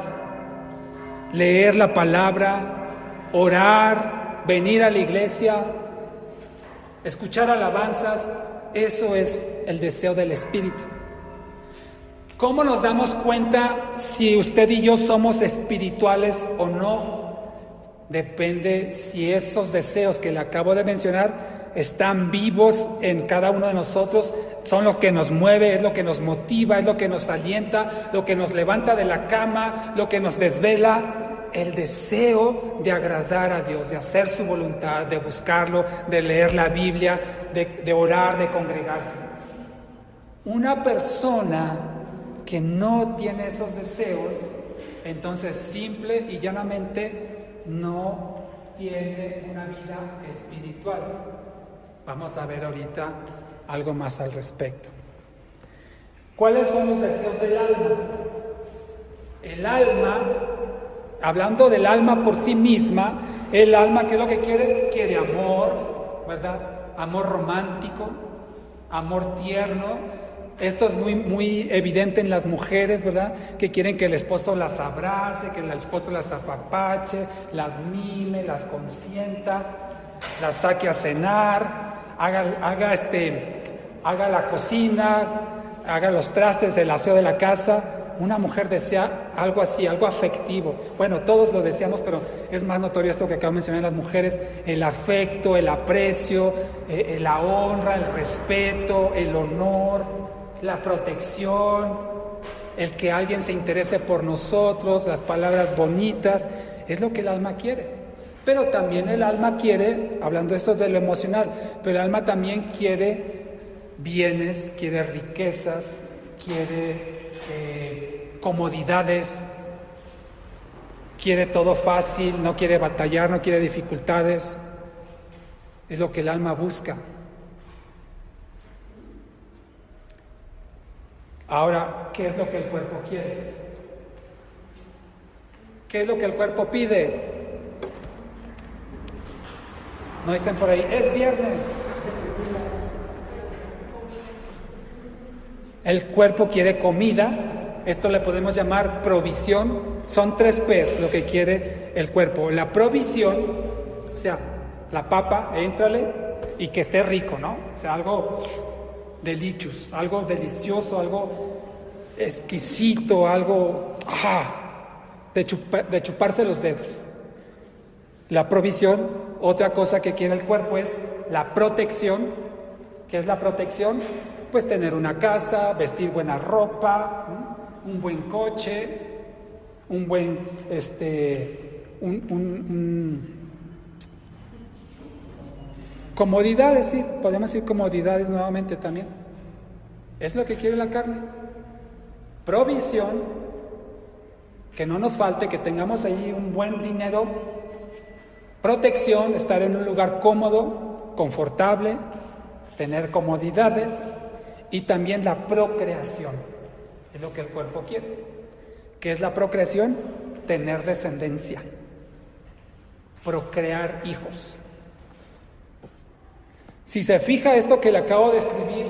leer la palabra, orar, venir a la iglesia, escuchar alabanzas. Eso es el deseo del espíritu. ¿Cómo nos damos cuenta si usted y yo somos espirituales o no? Depende si esos deseos que le acabo de mencionar están vivos en cada uno de nosotros, son lo que nos mueve, es lo que nos motiva, es lo que nos alienta, lo que nos levanta de la cama, lo que nos desvela. El deseo de agradar a Dios, de hacer su voluntad, de buscarlo, de leer la Biblia, de orar, de congregarse. Una persona que no tiene esos deseos, entonces simple y llanamente no tiene una vida espiritual. Vamos a ver ahorita algo más al respecto. ¿Cuáles son los deseos del alma? El alma, hablando del alma por sí misma, El alma, ¿qué es lo que quiere? Quiere amor, ¿verdad? Amor romántico, amor tierno. Esto es muy evidente en las mujeres, ¿verdad? Que quieren que el esposo las abrace, que el esposo las apapache, las mime, las consienta, las saque a cenar, haga la cocina, haga los trastes, el aseo de la casa. Una mujer desea algo así, algo afectivo. Bueno, todos lo deseamos, pero es más notorio esto que acabo de mencionar en las mujeres: el afecto, el aprecio, la honra, el respeto, el honor, la protección, el que alguien se interese por nosotros, las palabras bonitas. Es lo que el alma quiere. Pero también el alma quiere, hablando esto de lo emocional, pero el alma también quiere bienes, quiere riquezas, quiere comodidades, quiere todo fácil, no quiere batallar, no quiere dificultades. Es lo que el alma busca. Ahora, ¿qué es lo que el cuerpo quiere? ¿Qué es lo que el cuerpo pide? No dicen por ahí, es viernes. El cuerpo quiere comida, esto le podemos llamar provisión. Son 3 P's lo que quiere el cuerpo. La provisión, o sea, la papa, éntrale, y que esté rico, ¿no? O sea, algo delicious, algo delicioso, algo exquisito, algo de chuparse los dedos. La provisión. Otra cosa que quiere el cuerpo es la protección. ¿Qué es la protección? Pues tener una casa, vestir buena ropa, un buen coche, un buen, comodidades, sí, podemos decir comodidades nuevamente también. Es lo que quiere la carne. Provisión, que no nos falte, que tengamos ahí un buen dinero. Protección, estar en un lugar cómodo, confortable, tener comodidades. Y también la procreación, es lo que el cuerpo quiere. ¿Qué es la procreación? Tener descendencia, procrear hijos. Si se fija esto que le acabo de escribir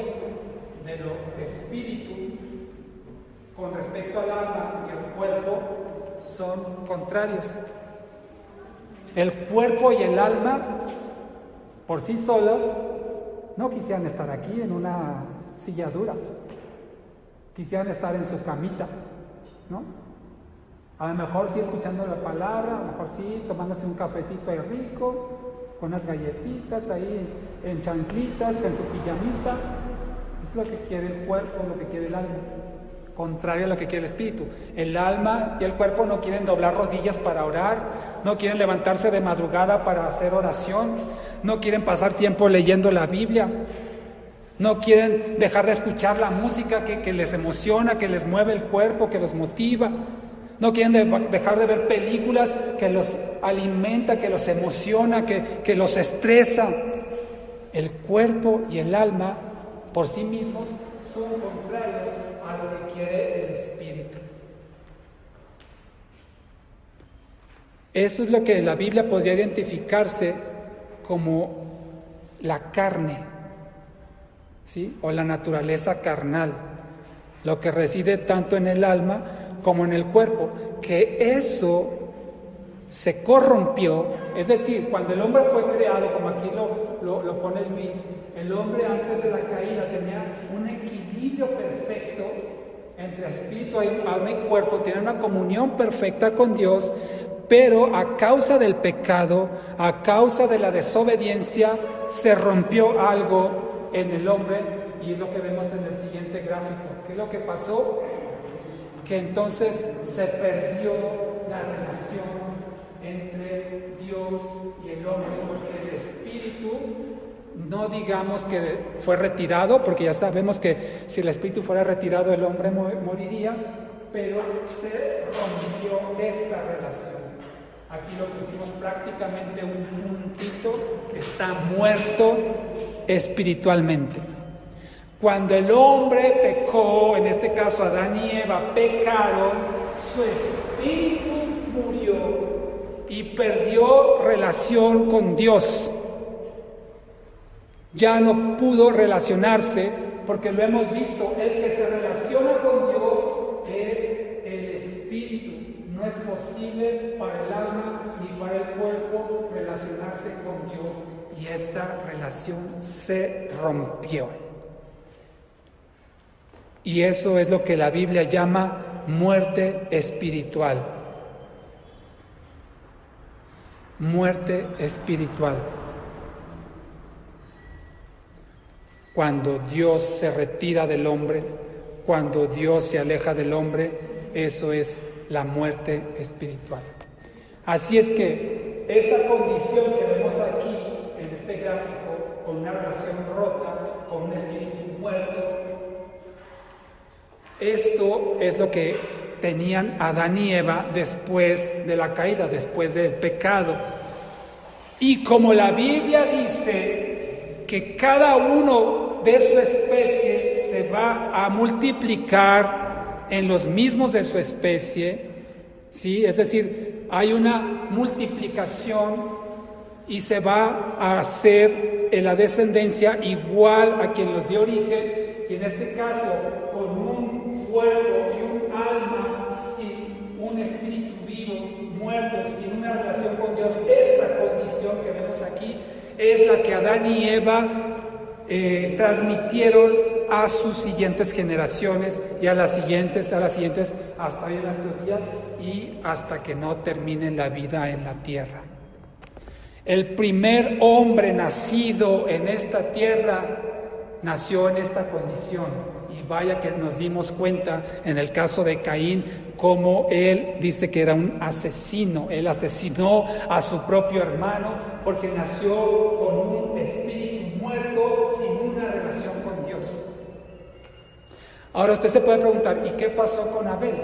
de lo espíritu con respecto al alma y al cuerpo, son contrarios. El cuerpo y el alma por sí solos no quisieran estar aquí en una silla dura, quisieran estar en su camita, ¿no? A lo mejor sí escuchando la palabra, a lo mejor sí tomándose un cafecito ahí rico, con unas galletitas ahí en chanclitas, en su pijamita. Es lo que quiere el cuerpo, lo que quiere el alma, contrario a lo que quiere el espíritu. El alma y el cuerpo no quieren doblar rodillas para orar, no quieren levantarse de madrugada para hacer oración, no quieren pasar tiempo leyendo la Biblia, no quieren dejar de escuchar la música que les emociona, que les mueve el cuerpo, que los motiva. No quieren dejar de ver películas que los alimenta, que los emociona, que los estresa. El cuerpo y el alma por sí mismos son contrarios a lo que quiere el espíritu. Eso es lo que en la Biblia podría identificarse como la carne, ¿sí? O la naturaleza carnal, lo que reside tanto en el alma como en el cuerpo, que eso se corrompió. Es decir, cuando el hombre fue creado, como aquí lo pone Luis, el hombre antes de la caída tenía un equilibrio perfecto entre espíritu, alma y cuerpo, tenía una comunión perfecta con Dios, pero a causa del pecado, a causa de la desobediencia, se rompió algo en el hombre, y es lo que vemos en el siguiente gráfico. ¿Qué es lo que pasó? Que entonces se perdió la relación entre Dios y el hombre, porque el espíritu, no digamos que fue retirado, porque ya sabemos que si el espíritu fuera retirado el hombre moriría, pero se rompió esta relación. Aquí lo pusimos prácticamente un puntito, está muerto espiritualmente. Cuando el hombre pecó, en este caso Adán y Eva pecaron, su espíritu murió y perdió relación con Dios. Ya no pudo relacionarse, porque lo hemos visto, el que se relaciona con Dios es el Espíritu. No es posible para el alma ni para el cuerpo relacionarse con Dios, y esa relación se rompió. Y eso es lo que la Biblia llama muerte espiritual. Muerte espiritual. Cuando Dios se retira del hombre, cuando Dios se aleja del hombre, eso es la muerte espiritual. Así es que esa condición que vemos aquí en este gráfico, con una relación rota, con un espíritu muerto, esto es lo que tenían Adán y Eva después de la caída, después del pecado. Y como la Biblia dice que cada uno de su especie se va a multiplicar en los mismos de su especie, ¿sí? Es decir, hay una multiplicación y se va a hacer en la descendencia igual a quien los dio origen, y en este caso con un cuerpo y un alma sin un espíritu vivo, muerto, sin una relación con Dios. Esta condición que vemos aquí es la que Adán y Eva transmitieron a sus siguientes generaciones y a las siguientes, hasta hoy en nuestros días y hasta que no termine la vida en la tierra. El primer hombre nacido en esta tierra nació en esta condición, y vaya que nos dimos cuenta en el caso de Caín cómo él dice que era un asesino. Él asesinó a su propio hermano porque nació con un espíritu muerto, sin una relación con Dios. Ahora usted se puede preguntar, ¿y qué pasó con Abel?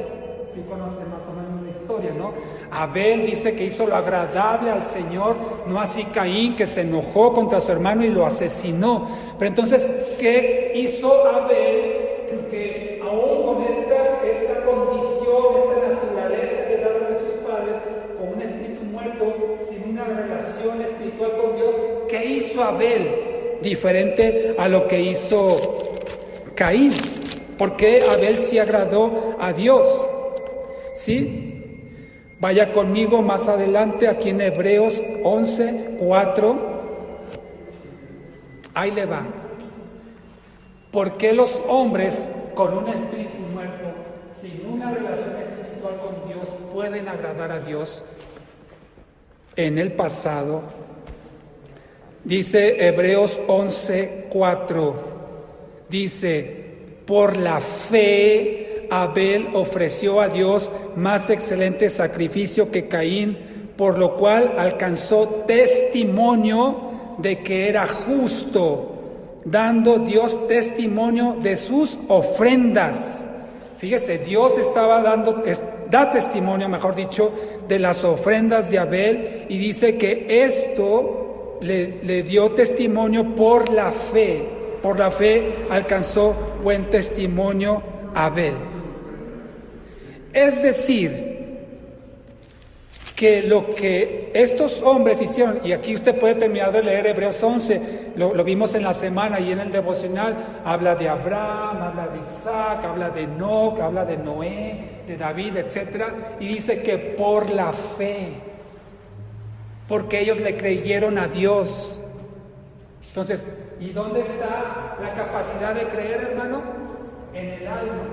Sí conoce más o menos la historia, ¿no? Abel dice que hizo lo agradable al Señor, no así Caín, que se enojó contra su hermano y lo asesinó. Pero entonces, ¿qué hizo Abel? Que aún con esta condición, esta naturaleza que daban a sus padres, con un espíritu muerto, sin una relación espiritual con Dios, ¿qué hizo Abel? Diferente a lo que hizo Caín. ¿Por qué Abel sí agradó a Dios? ¿Sí? Vaya conmigo más adelante, aquí en Hebreos 11:4. Ahí le va. ¿Por qué los hombres con un espíritu muerto, sin una relación espiritual con Dios, pueden agradar a Dios? En el pasado, dice Hebreos 11:4, dice: por la fe Abel ofreció a Dios más excelente sacrificio que Caín, por lo cual alcanzó testimonio de que era justo, dando Dios testimonio de sus ofrendas. Fíjese, Dios da testimonio, mejor dicho, de las ofrendas de Abel, y dice que esto le dio testimonio por la fe. Por la fe alcanzó buen testimonio Abel. Es decir, que lo que estos hombres hicieron, y aquí usted puede terminar de leer Hebreos 11, lo vimos en la semana y en el devocional, habla de Abraham, habla de Isaac, habla de Enoc, habla de Noé, de David, etc. Y dice que por la fe, porque ellos le creyeron a Dios. Entonces, ¿y dónde está la capacidad de creer, hermano? En el alma.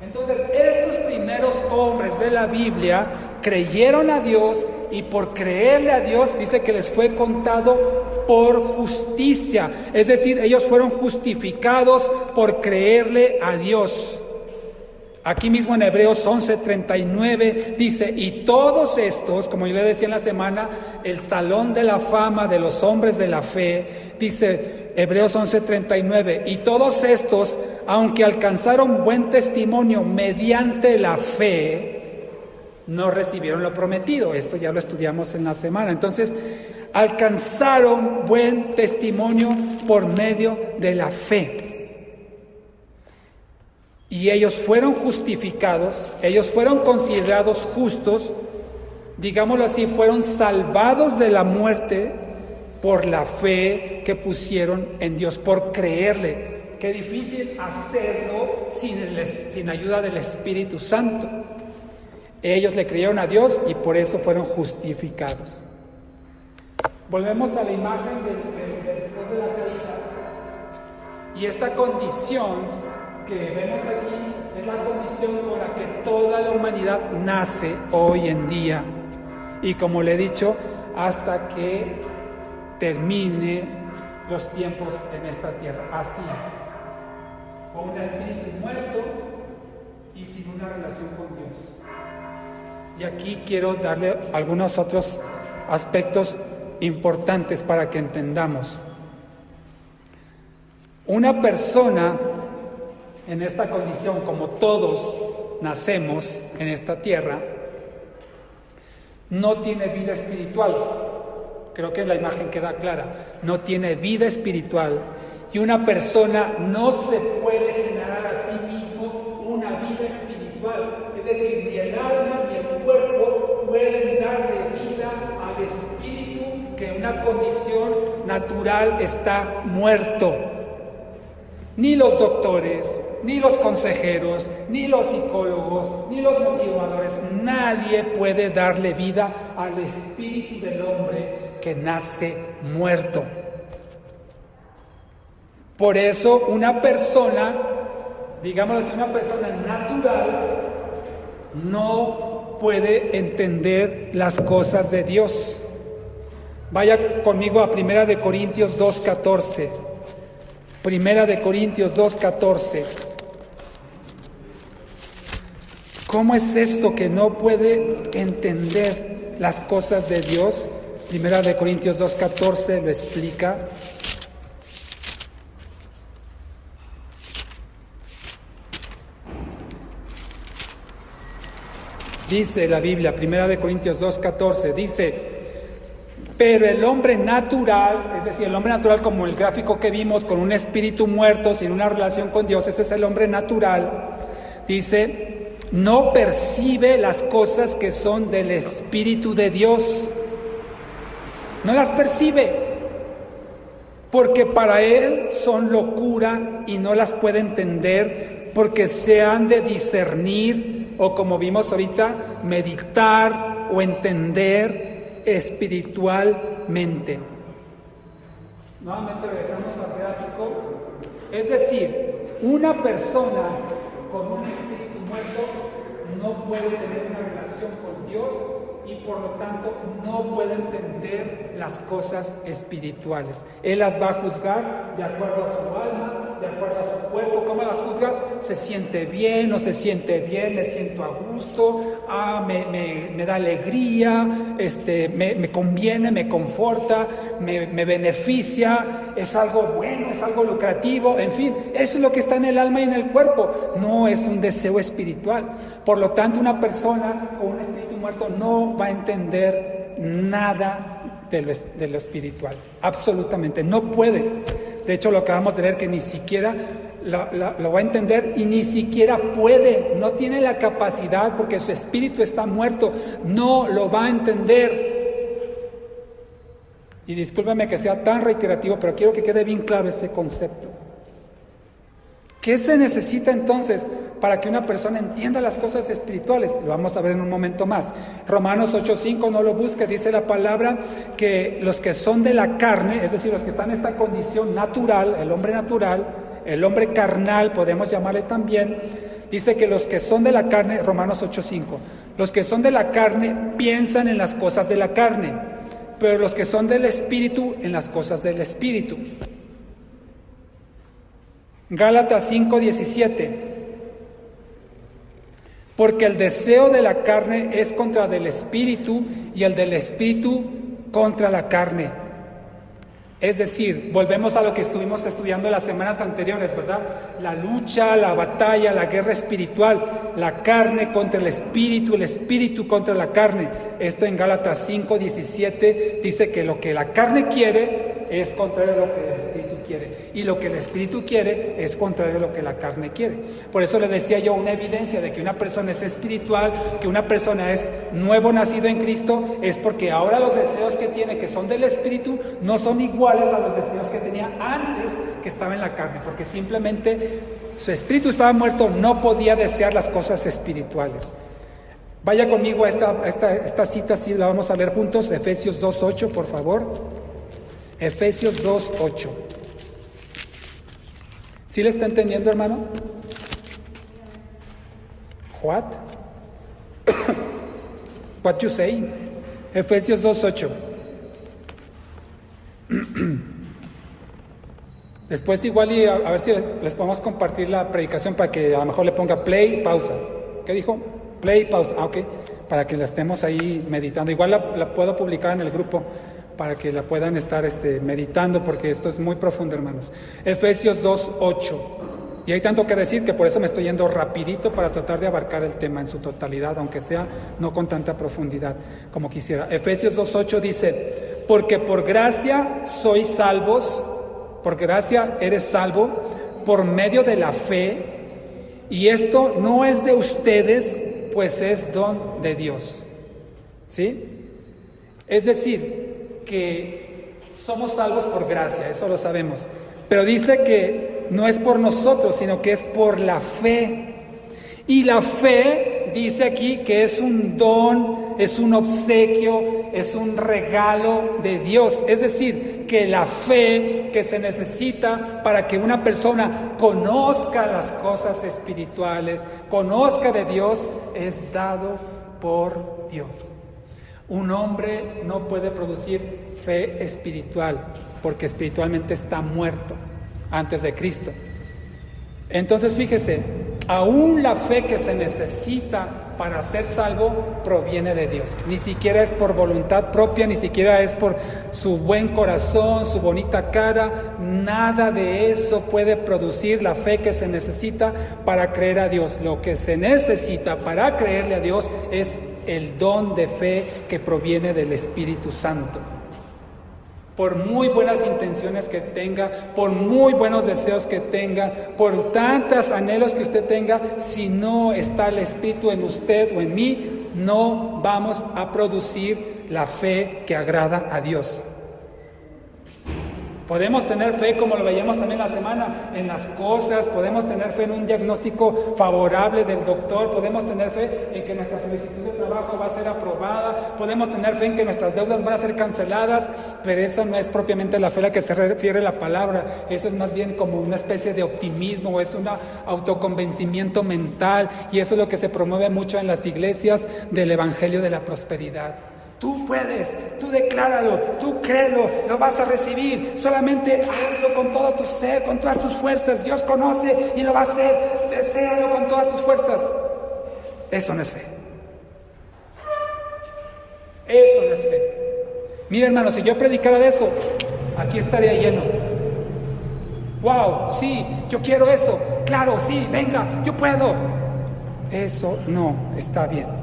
Entonces, estos primeros hombres de la Biblia creyeron a Dios, y por creerle a Dios dice que les fue contado por justicia. Es decir, ellos fueron justificados por creerle a Dios. Aquí mismo en Hebreos 11:39 dice: y todos estos, como yo le decía en la semana, el salón de la fama de los hombres de la fe, dice Hebreos 11:39, y todos estos, aunque alcanzaron buen testimonio mediante la fe, no recibieron lo prometido. Esto ya lo estudiamos en la semana. Entonces, alcanzaron buen testimonio por medio de la fe. Y ellos fueron justificados, ellos fueron considerados justos digámoslo así, fueron salvados de la muerte por la fe que pusieron en Dios, por creerle. Qué difícil hacerlo sin ayuda del Espíritu Santo. Ellos le creyeron a Dios y por eso fueron justificados. Volvemos a la imagen de después de la caída. Y esta condición que vemos aquí es la condición con la que toda la humanidad nace hoy en día. Y como le he dicho, hasta que termine los tiempos en esta tierra. Así, con un espíritu muerto y sin una relación con Dios. Y aquí quiero darle algunos otros aspectos importantes para que entendamos. Una persona en esta condición, como todos nacemos en esta tierra, no tiene vida espiritual. Creo que la imagen queda clara. No tiene vida espiritual. Y una persona no se puede generar a sí mismo una vida espiritual. Es decir, ni el alma ni el cuerpo pueden darle vida al espíritu que en una condición natural está muerto. Ni los doctores, ni los consejeros, ni los psicólogos, ni los motivadores, nadie puede darle vida al espíritu del hombre que nace muerto. Por eso una persona, digámoslo así, una persona natural no puede entender las cosas de Dios. Vaya conmigo a 1 Corintios 2:14. 1 Corintios 2:14. ¿Cómo es esto que no puede entender las cosas de Dios? 1 Corintios 2:14 lo explica. Dice la Biblia, 1 Corintios 2:14, dice: pero el hombre natural, es decir, el hombre natural como el gráfico que vimos, con un espíritu muerto, sin una relación con Dios, ese es el hombre natural, dice, no percibe las cosas que son del Espíritu de Dios. No las percibe, porque para él son locura y no las puede entender, porque se han de discernir, o como vimos ahorita, meditar o entender espiritualmente. Nuevamente regresamos al gráfico. Es decir, una persona con un espíritu muerto no puede tener una relación con Dios y por lo tanto no puede entender las cosas espirituales. Él las va a juzgar de acuerdo a su alma, de acuerdo a su cuerpo. ¿Cómo las juzga? ¿Se siente bien? ¿No se siente bien? ¿Me siento a gusto? Me da alegría, me conviene, me conforta, me beneficia, es algo bueno, es algo lucrativo, en fin, eso es lo que está en el alma y en el cuerpo, no es un deseo espiritual. Por lo tanto, una persona con un espíritu muerto no va a entender nada de lo espiritual, absolutamente, no puede. De hecho, lo acabamos de leer, que ni siquiera lo va a entender y ni siquiera puede, no tiene la capacidad porque su espíritu está muerto, no lo va a entender. Y discúlpeme que sea tan reiterativo, pero quiero que quede bien claro ese concepto. ¿Qué se necesita entonces para que una persona entienda las cosas espirituales? Lo vamos a ver en un momento más. Romanos 8:5, no lo busque, dice la palabra que los que son de la carne, es decir, los que están en esta condición natural, el hombre carnal, podemos llamarle también, dice que los que son de la carne, Romanos 8:5, los que son de la carne piensan en las cosas de la carne, pero los que son del espíritu en las cosas del espíritu. Gálatas 5:17, porque el deseo de la carne es contra del espíritu y el del espíritu contra la carne. Es decir, volvemos a lo que estuvimos estudiando las semanas anteriores, ¿verdad? La lucha, la batalla, la guerra espiritual, la carne contra el espíritu contra la carne. Esto en Gálatas 5:17 dice que lo que la carne quiere es contrario a lo que el espíritu quiere. quiere. Y lo que el Espíritu quiere es contrario a lo que la carne quiere. Por eso le decía yo, una evidencia de que una persona es espiritual, que una persona es nuevo nacido en Cristo, es porque ahora los deseos que tiene, que son del Espíritu, no son iguales a los deseos que tenía antes, que estaba en la carne, porque simplemente su espíritu estaba muerto, no podía desear las cosas espirituales. Vaya conmigo a esta cita, sí, la vamos a leer juntos, Efesios 2:8, por favor. Efesios 2:8. ¿Sí le está entendiendo, hermano? What? What you say? Efesios 2:8. Después igual y a ver si les podemos compartir la predicación para que a lo mejor le ponga play, pausa. ¿Qué dijo? Play, pausa. Ah, ok. Para que la estemos ahí meditando. Igual la puedo publicar en el grupo para que la puedan estar meditando, porque esto es muy profundo, hermanos. Efesios 2:8. Y hay tanto que decir que por eso me estoy yendo rapidito para tratar de abarcar el tema en su totalidad, aunque sea no con tanta profundidad como quisiera. Efesios 2:8 dice: porque por gracia sois salvos, por gracia eres salvo, por medio de la fe, y esto no es de ustedes, pues es don de Dios. ¿Sí? Es decir, que somos salvos por gracia, eso lo sabemos. Pero dice que no es por nosotros, sino que es por la fe. Y la fe, dice aquí, que es un don, es un obsequio, es un regalo de Dios. Es decir, que la fe que se necesita para que una persona conozca las cosas espirituales, conozca de Dios, es dado por Dios. Un hombre no puede producir fe espiritual porque espiritualmente está muerto antes de Cristo. Entonces fíjese, aún la fe que se necesita para ser salvo proviene de Dios. Ni siquiera es por voluntad propia, ni siquiera es por su buen corazón, su bonita cara. Nada de eso puede producir la fe que se necesita para creer a Dios. Lo que se necesita para creerle a Dios es el don de fe que proviene del Espíritu Santo. Por muy buenas intenciones que tenga, por muy buenos deseos que tenga, por tantos anhelos que usted tenga, si no está el Espíritu en usted o en mí, no vamos a producir la fe que agrada a Dios. Podemos tener fe, como lo veíamos también la semana, en las cosas, podemos tener fe en un diagnóstico favorable del doctor, podemos tener fe en que nuestra solicitud de trabajo va a ser aprobada, podemos tener fe en que nuestras deudas van a ser canceladas, pero eso no es propiamente la fe a la que se refiere la palabra. Eso es más bien como una especie de optimismo, es un autoconvencimiento mental, y eso es lo que se promueve mucho en las iglesias del Evangelio de la Prosperidad. Tú puedes, tú decláralo, tú créelo, lo vas a recibir. Solamente hazlo con todo tu ser, con todas tus fuerzas. Dios conoce y lo va a hacer. Deséalo con todas tus fuerzas. Eso no es fe. Eso no es fe. Mira, hermano, si yo predicara de eso, aquí estaría lleno. Wow, sí, yo quiero eso. Claro, sí, venga, yo puedo. Eso no está bien.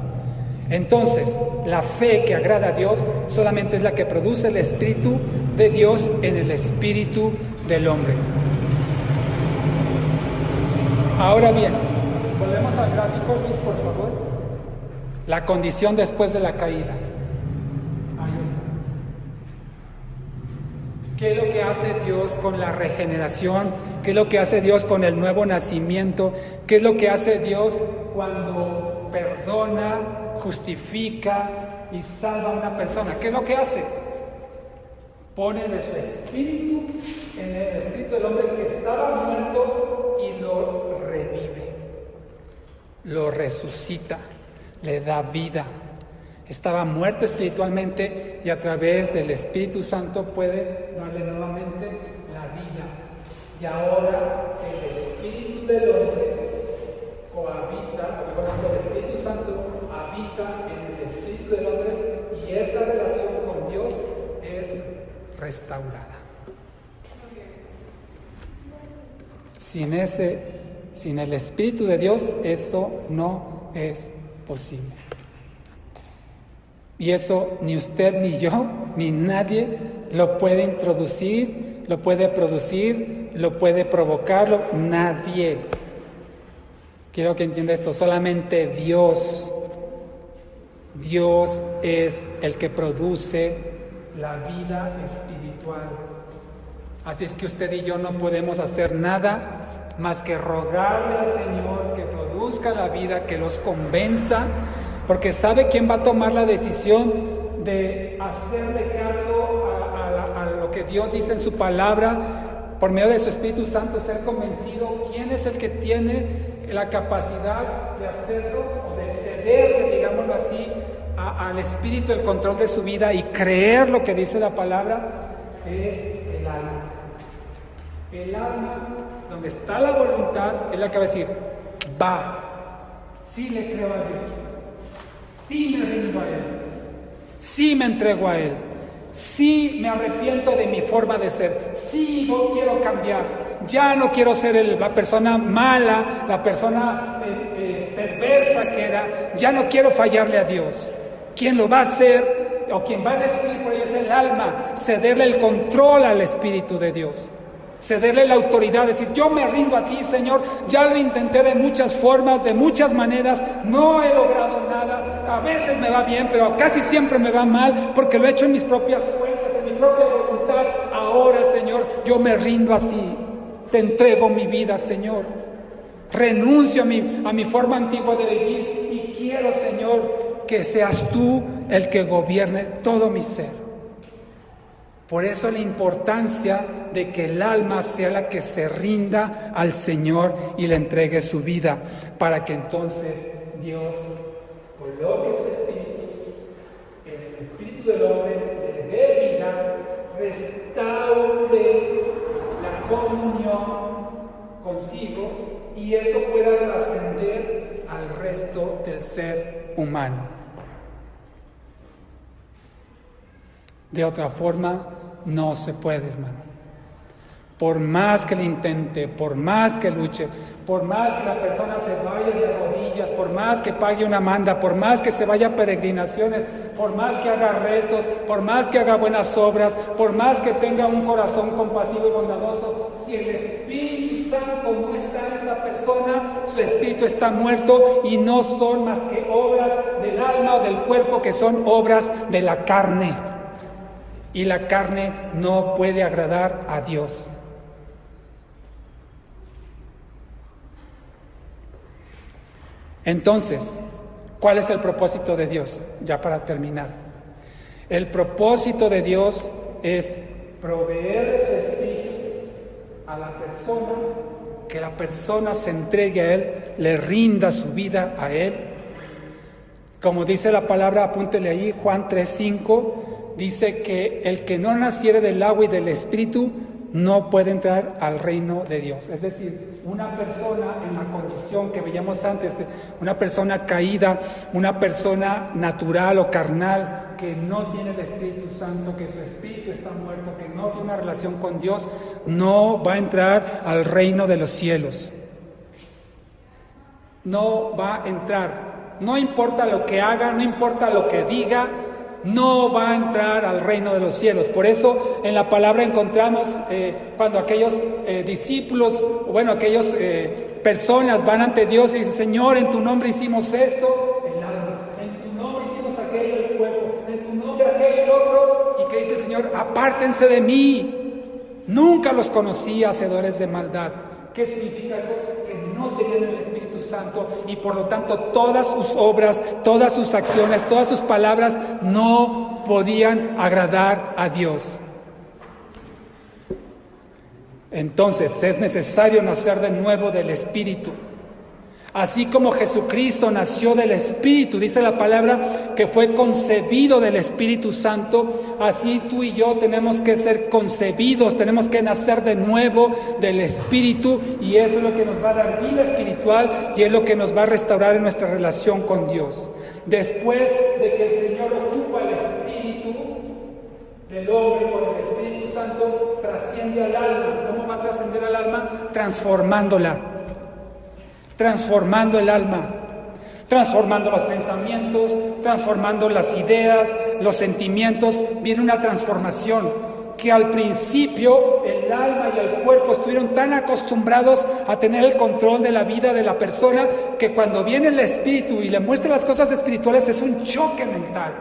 Entonces, la fe que agrada a Dios solamente es la que produce el Espíritu de Dios en el espíritu del hombre. Ahora bien, volvemos al gráfico, Luis, por favor. La condición después de la caída. Ahí está. ¿Qué es lo que hace Dios con la regeneración? ¿Qué es lo que hace Dios con el nuevo nacimiento? ¿Qué es lo que hace Dios cuando perdona, justifica y salva a una persona? ¿Qué es lo que hace? Pone de su espíritu en el espíritu del hombre que estaba muerto y lo revive, lo resucita, le da vida. Estaba muerto espiritualmente y a través del Espíritu Santo puede darle nuevamente la vida. Y ahora el espíritu del hombre cohabita, o mejor dicho, el Espíritu Santo habita en el espíritu del hombre, y esa relación con Dios es restaurada. Sin el Espíritu de Dios, eso no es posible. Y eso ni usted, ni yo, ni nadie lo puede introducir, lo puede producir, lo puede provocarlo, nadie. Quiero que entienda esto, solamente Dios. Dios es el que produce la vida espiritual. Así es que usted y yo no podemos hacer nada más que rogarle al Señor que produzca la vida, que los convenza, porque ¿sabe quién va a tomar la decisión de hacerle caso a lo que Dios dice en su palabra por medio de su Espíritu Santo, ser convencido? ¿Quién es el que tiene la capacidad de hacerlo o de ceder, digámoslo así, al Espíritu el control de su vida y creer lo que dice la palabra? Es el alma. El alma, donde está la voluntad, es la que va a decir, va, sí le creo a Dios, sí me rindo a Él, sí me entrego a Él, sí me arrepiento de mi forma de ser, sí quiero cambiar, ya no quiero ser la persona mala, la persona perversa que era, ya no quiero fallarle a Dios. Quien lo va a hacer, o quien va a decidir por ello, es el alma, cederle el control al Espíritu de Dios. Cederle la autoridad, decir, yo me rindo a ti, Señor, ya lo intenté de muchas formas, de muchas maneras, no he logrado nada, a veces me va bien, pero casi siempre me va mal, porque lo he hecho en mis propias fuerzas, en mi propia voluntad. Ahora, Señor, yo me rindo a ti, te entrego mi vida, Señor, renuncio a mi forma antigua de vivir, y quiero, Señor, que seas tú el que gobierne todo mi ser. Por eso la importancia de que el alma sea la que se rinda al Señor y le entregue su vida, para que entonces Dios coloque su espíritu en el espíritu del hombre, le dé vida, restaure la comunión consigo y eso pueda trascender al resto del ser humano. De otra forma, no se puede, hermano. Por más que lo intente, por más que luche, por más que la persona se vaya de rodillas, por más que pague una manda, por más que se vaya a peregrinaciones, por más que haga rezos, por más que haga buenas obras, por más que tenga un corazón compasivo y bondadoso, si el Espíritu Santo no está en esa persona, su espíritu está muerto y no son más que obras del alma o del cuerpo, que son obras de la carne. Y la carne no puede agradar a Dios. Entonces, ¿cuál es el propósito de Dios? Ya para terminar. El propósito de Dios es proveer su espíritu a la persona, que la persona se entregue a Él, le rinda su vida a Él. Como dice la palabra, apúntele ahí, Juan 3:5. Dice que el que no naciere del agua y del Espíritu no puede entrar al reino de Dios. Es decir, una persona en la condición que veíamos antes, una persona caída, una persona natural o carnal, que no tiene el Espíritu Santo, que su espíritu está muerto, que no tiene una relación con Dios, no va a entrar al reino de los cielos. No va a entrar. No importa lo que haga, no importa lo que diga, no va a entrar al reino de los cielos. Por eso en la palabra encontramos cuando aquellos discípulos, bueno, aquellas personas van ante Dios y dicen, Señor, en tu nombre hicimos esto, el alma, en tu nombre hicimos aquello, el cuerpo, en tu nombre aquello, el otro, y que dice el Señor, apártense de mí, nunca los conocí, hacedores de maldad. ¿Qué significa eso? Que no tenían el Espíritu Santo y por lo tanto todas sus obras, todas sus acciones, todas sus palabras no podían agradar a Dios. Entonces es necesario nacer de nuevo del Espíritu. Así como Jesucristo nació del Espíritu, dice la palabra que fue concebido del Espíritu Santo, así tú y yo tenemos que ser concebidos, tenemos que nacer de nuevo del Espíritu, y eso es lo que nos va a dar vida espiritual y es lo que nos va a restaurar en nuestra relación con Dios. Después de que el Señor ocupa el Espíritu del hombre por el Espíritu Santo, trasciende al alma. ¿Cómo va a trascender al alma? Transformando el alma, transformando los pensamientos, transformando las ideas, los sentimientos. Viene una transformación que al principio el alma y el cuerpo estuvieron tan acostumbrados a tener el control de la vida de la persona que cuando viene el espíritu y le muestra las cosas espirituales es un choque mental,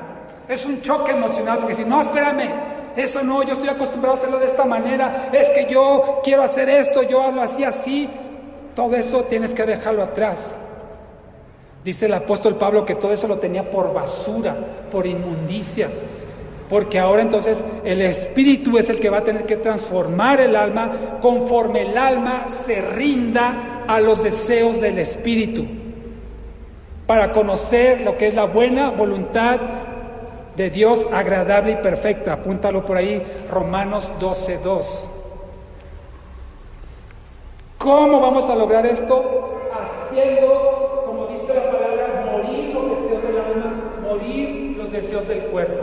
es un choque emocional, porque si no, espérame, eso no, yo estoy acostumbrado a hacerlo de esta manera, es que yo quiero hacer esto, yo hazlo así, todo eso tienes que dejarlo atrás. Dice el apóstol Pablo que todo eso lo tenía por basura, por inmundicia, porque ahora entonces el espíritu es el que va a tener que transformar el alma conforme el alma se rinda a los deseos del espíritu, para conocer lo que es la buena voluntad de Dios, agradable y perfecta. Apúntalo por ahí, Romanos 12:2. ¿Cómo vamos a lograr esto? Haciendo, como dice la palabra, morir los deseos del alma, morir los deseos del cuerpo.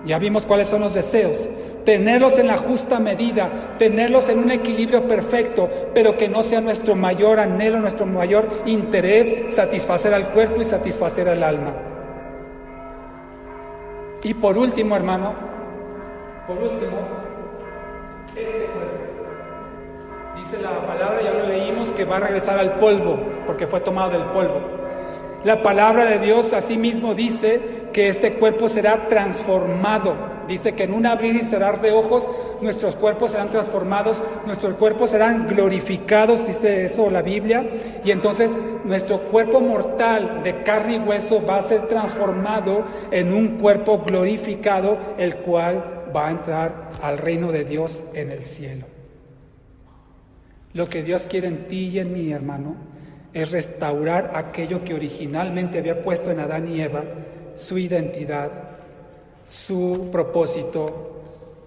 Ya vimos cuáles son los deseos. Tenerlos en la justa medida, tenerlos en un equilibrio perfecto, pero que no sea nuestro mayor anhelo, nuestro mayor interés, satisfacer al cuerpo y satisfacer al alma. Y por último, hermano, este cuerpo. Dice la palabra, ya lo leímos, que va a regresar al polvo, porque fue tomado del polvo. La palabra de Dios asimismo dice que este cuerpo será transformado. Dice que en un abrir y cerrar de ojos nuestros cuerpos serán transformados, nuestros cuerpos serán glorificados, dice eso la Biblia, y entonces nuestro cuerpo mortal de carne y hueso va a ser transformado en un cuerpo glorificado, el cual va a entrar al reino de Dios en el cielo. Lo que Dios quiere en ti y en mí, hermano, es restaurar aquello que originalmente había puesto en Adán y Eva, su identidad, su propósito,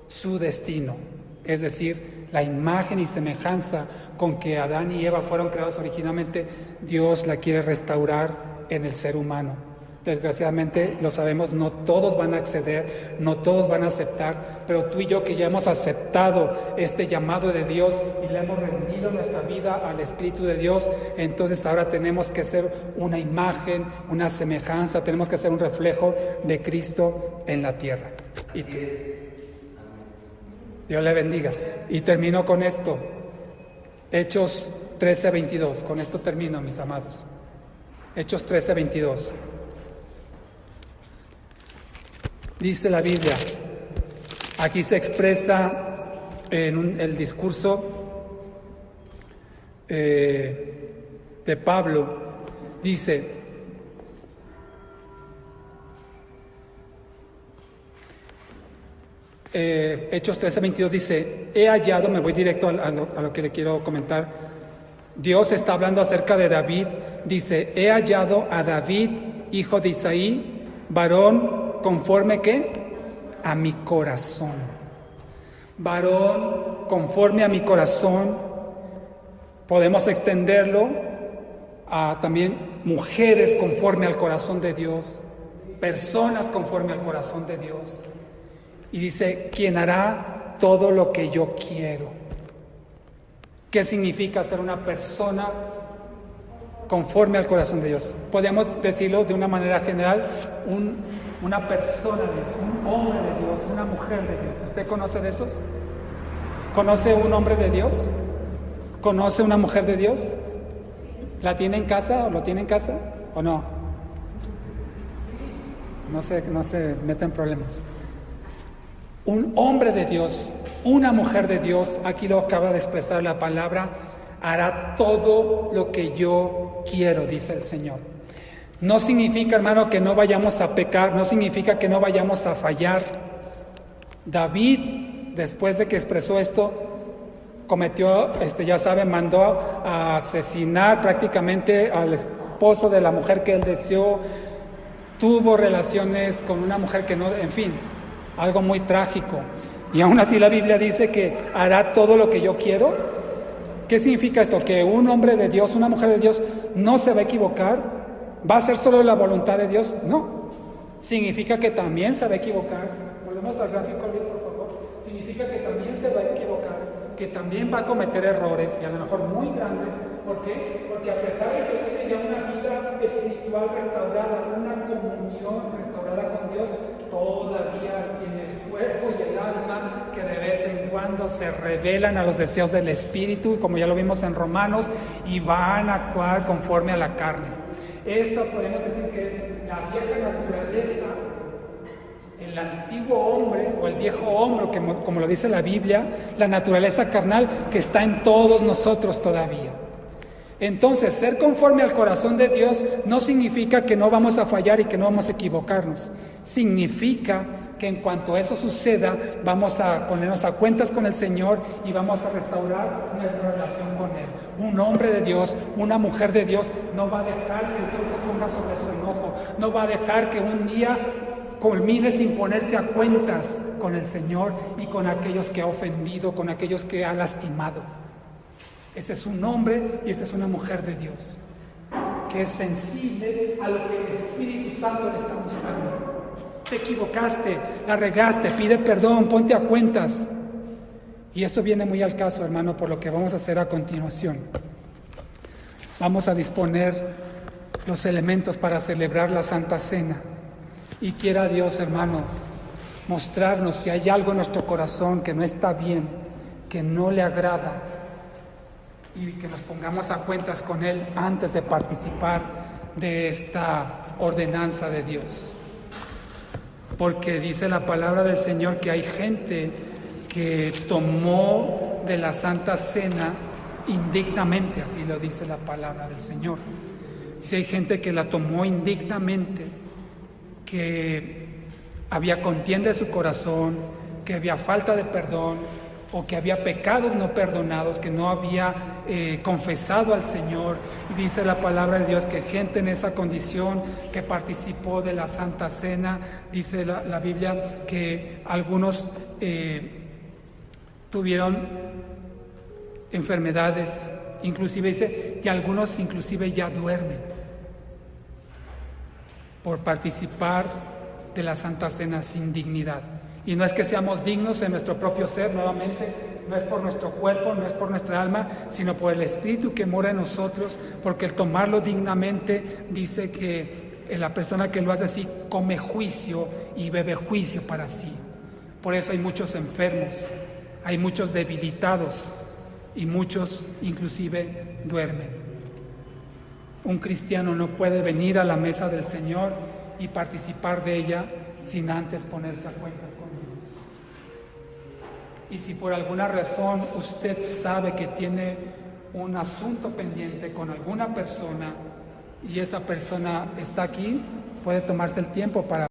su destino. Es decir, la imagen y semejanza con que Adán y Eva fueron creados originalmente, Dios la quiere restaurar en el ser humano. Desgraciadamente, lo sabemos, no todos van a acceder, no todos van a aceptar, pero tú y yo que ya hemos aceptado este llamado de Dios y le hemos rendido nuestra vida al Espíritu de Dios, entonces ahora tenemos que ser una imagen, una semejanza, tenemos que ser un reflejo de Cristo en la tierra. Y Dios le bendiga. Y termino con esto, Hechos 13:22, con esto termino, mis amados. Hechos 13:22. Dice la Biblia, aquí se expresa en el discurso de Pablo, dice, Hechos 13:22 dice, he hallado, me voy directo a lo que le quiero comentar, Dios está hablando acerca de David, dice, he hallado a David, hijo de Isaí, varón, ¿conforme qué? A mi corazón. Varón conforme a mi corazón. Podemos extenderlo a también mujeres conforme al corazón de Dios, personas conforme al corazón de Dios. Y dice, quien hará todo lo que yo quiero. ¿Qué significa ser una persona conforme al corazón de Dios? Podemos decirlo de una manera general, una persona de Dios, un hombre de Dios, una mujer de Dios. ¿Usted conoce de esos? ¿Conoce un hombre de Dios? ¿Conoce una mujer de Dios? ¿La tiene en casa o lo tiene en casa o no? No se meta en problemas. Un hombre de Dios, una mujer de Dios, aquí lo acaba de expresar la palabra, hará todo lo que yo quiero, dice el Señor. No significa, hermano, que no vayamos a pecar, no significa que no vayamos a fallar. David, después de que expresó esto, cometió, ya saben, mandó a asesinar prácticamente al esposo de la mujer que él deseó, tuvo relaciones con una mujer que no, en fin, algo muy trágico. Y aún así la Biblia dice que hará todo lo que yo quiero. ¿Qué significa esto? ¿Que un hombre de Dios, una mujer de Dios no se va a equivocar? ¿Va a ser solo la voluntad de Dios? No. Significa que también se va a equivocar. Volvemos al gráfico, Luis, por favor. Significa que también se va a equivocar, que también va a cometer errores, y a lo mejor muy grandes. ¿Por qué? Porque a pesar de que tiene ya una vida espiritual restaurada, una comunión restaurada con Dios, todavía tiene el cuerpo y el se rebelan a los deseos del espíritu, como ya lo vimos en Romanos, y van a actuar conforme a la carne. Esto podemos decir que es la vieja naturaleza, el antiguo hombre o el viejo hombre, como lo dice la Biblia, la naturaleza carnal que está en todos nosotros todavía. Entonces, ser conforme al corazón de Dios no significa que no vamos a fallar y que no vamos a equivocarnos. Significa que en cuanto eso suceda, vamos a ponernos a cuentas con el Señor y vamos a restaurar nuestra relación con Él. Un hombre de Dios, una mujer de Dios, no va a dejar que el sol se ponga sobre su enojo, no va a dejar que un día culmine sin ponerse a cuentas con el Señor y con aquellos que ha ofendido, con aquellos que ha lastimado. Ese es un hombre y esa es una mujer de Dios, que es sensible a lo que el Espíritu Santo le está buscando. Te equivocaste, la regaste, pide perdón, ponte a cuentas. Y eso viene muy al caso, hermano, por lo que vamos a hacer a continuación. Vamos a disponer los elementos para celebrar la Santa Cena. Y quiera Dios, hermano, mostrarnos si hay algo en nuestro corazón que no está bien, que no le agrada, y que nos pongamos a cuentas con Él antes de participar de esta ordenanza de Dios. Porque dice la palabra del Señor que hay gente que tomó de la Santa Cena indignamente, así lo dice la palabra del Señor. Dice, hay gente que la tomó indignamente, que había contienda en su corazón, que había falta de perdón, o que había pecados no perdonados, que no había confesado al Señor. Y dice la palabra de Dios que gente en esa condición que participó de la Santa Cena, dice la Biblia que algunos tuvieron enfermedades, inclusive dice que algunos inclusive ya duermen por participar de la Santa Cena sin dignidad. Y no es que seamos dignos en nuestro propio ser, nuevamente, no es por nuestro cuerpo, no es por nuestra alma, sino por el Espíritu que mora en nosotros, porque el tomarlo dignamente dice que la persona que lo hace así come juicio y bebe juicio para sí. Por eso hay muchos enfermos, hay muchos debilitados y muchos inclusive duermen. Un cristiano no puede venir a la mesa del Señor y participar de ella sin antes ponerse a cuentas con Dios. Y si por alguna razón usted sabe que tiene un asunto pendiente con alguna persona y esa persona está aquí, puede tomarse el tiempo para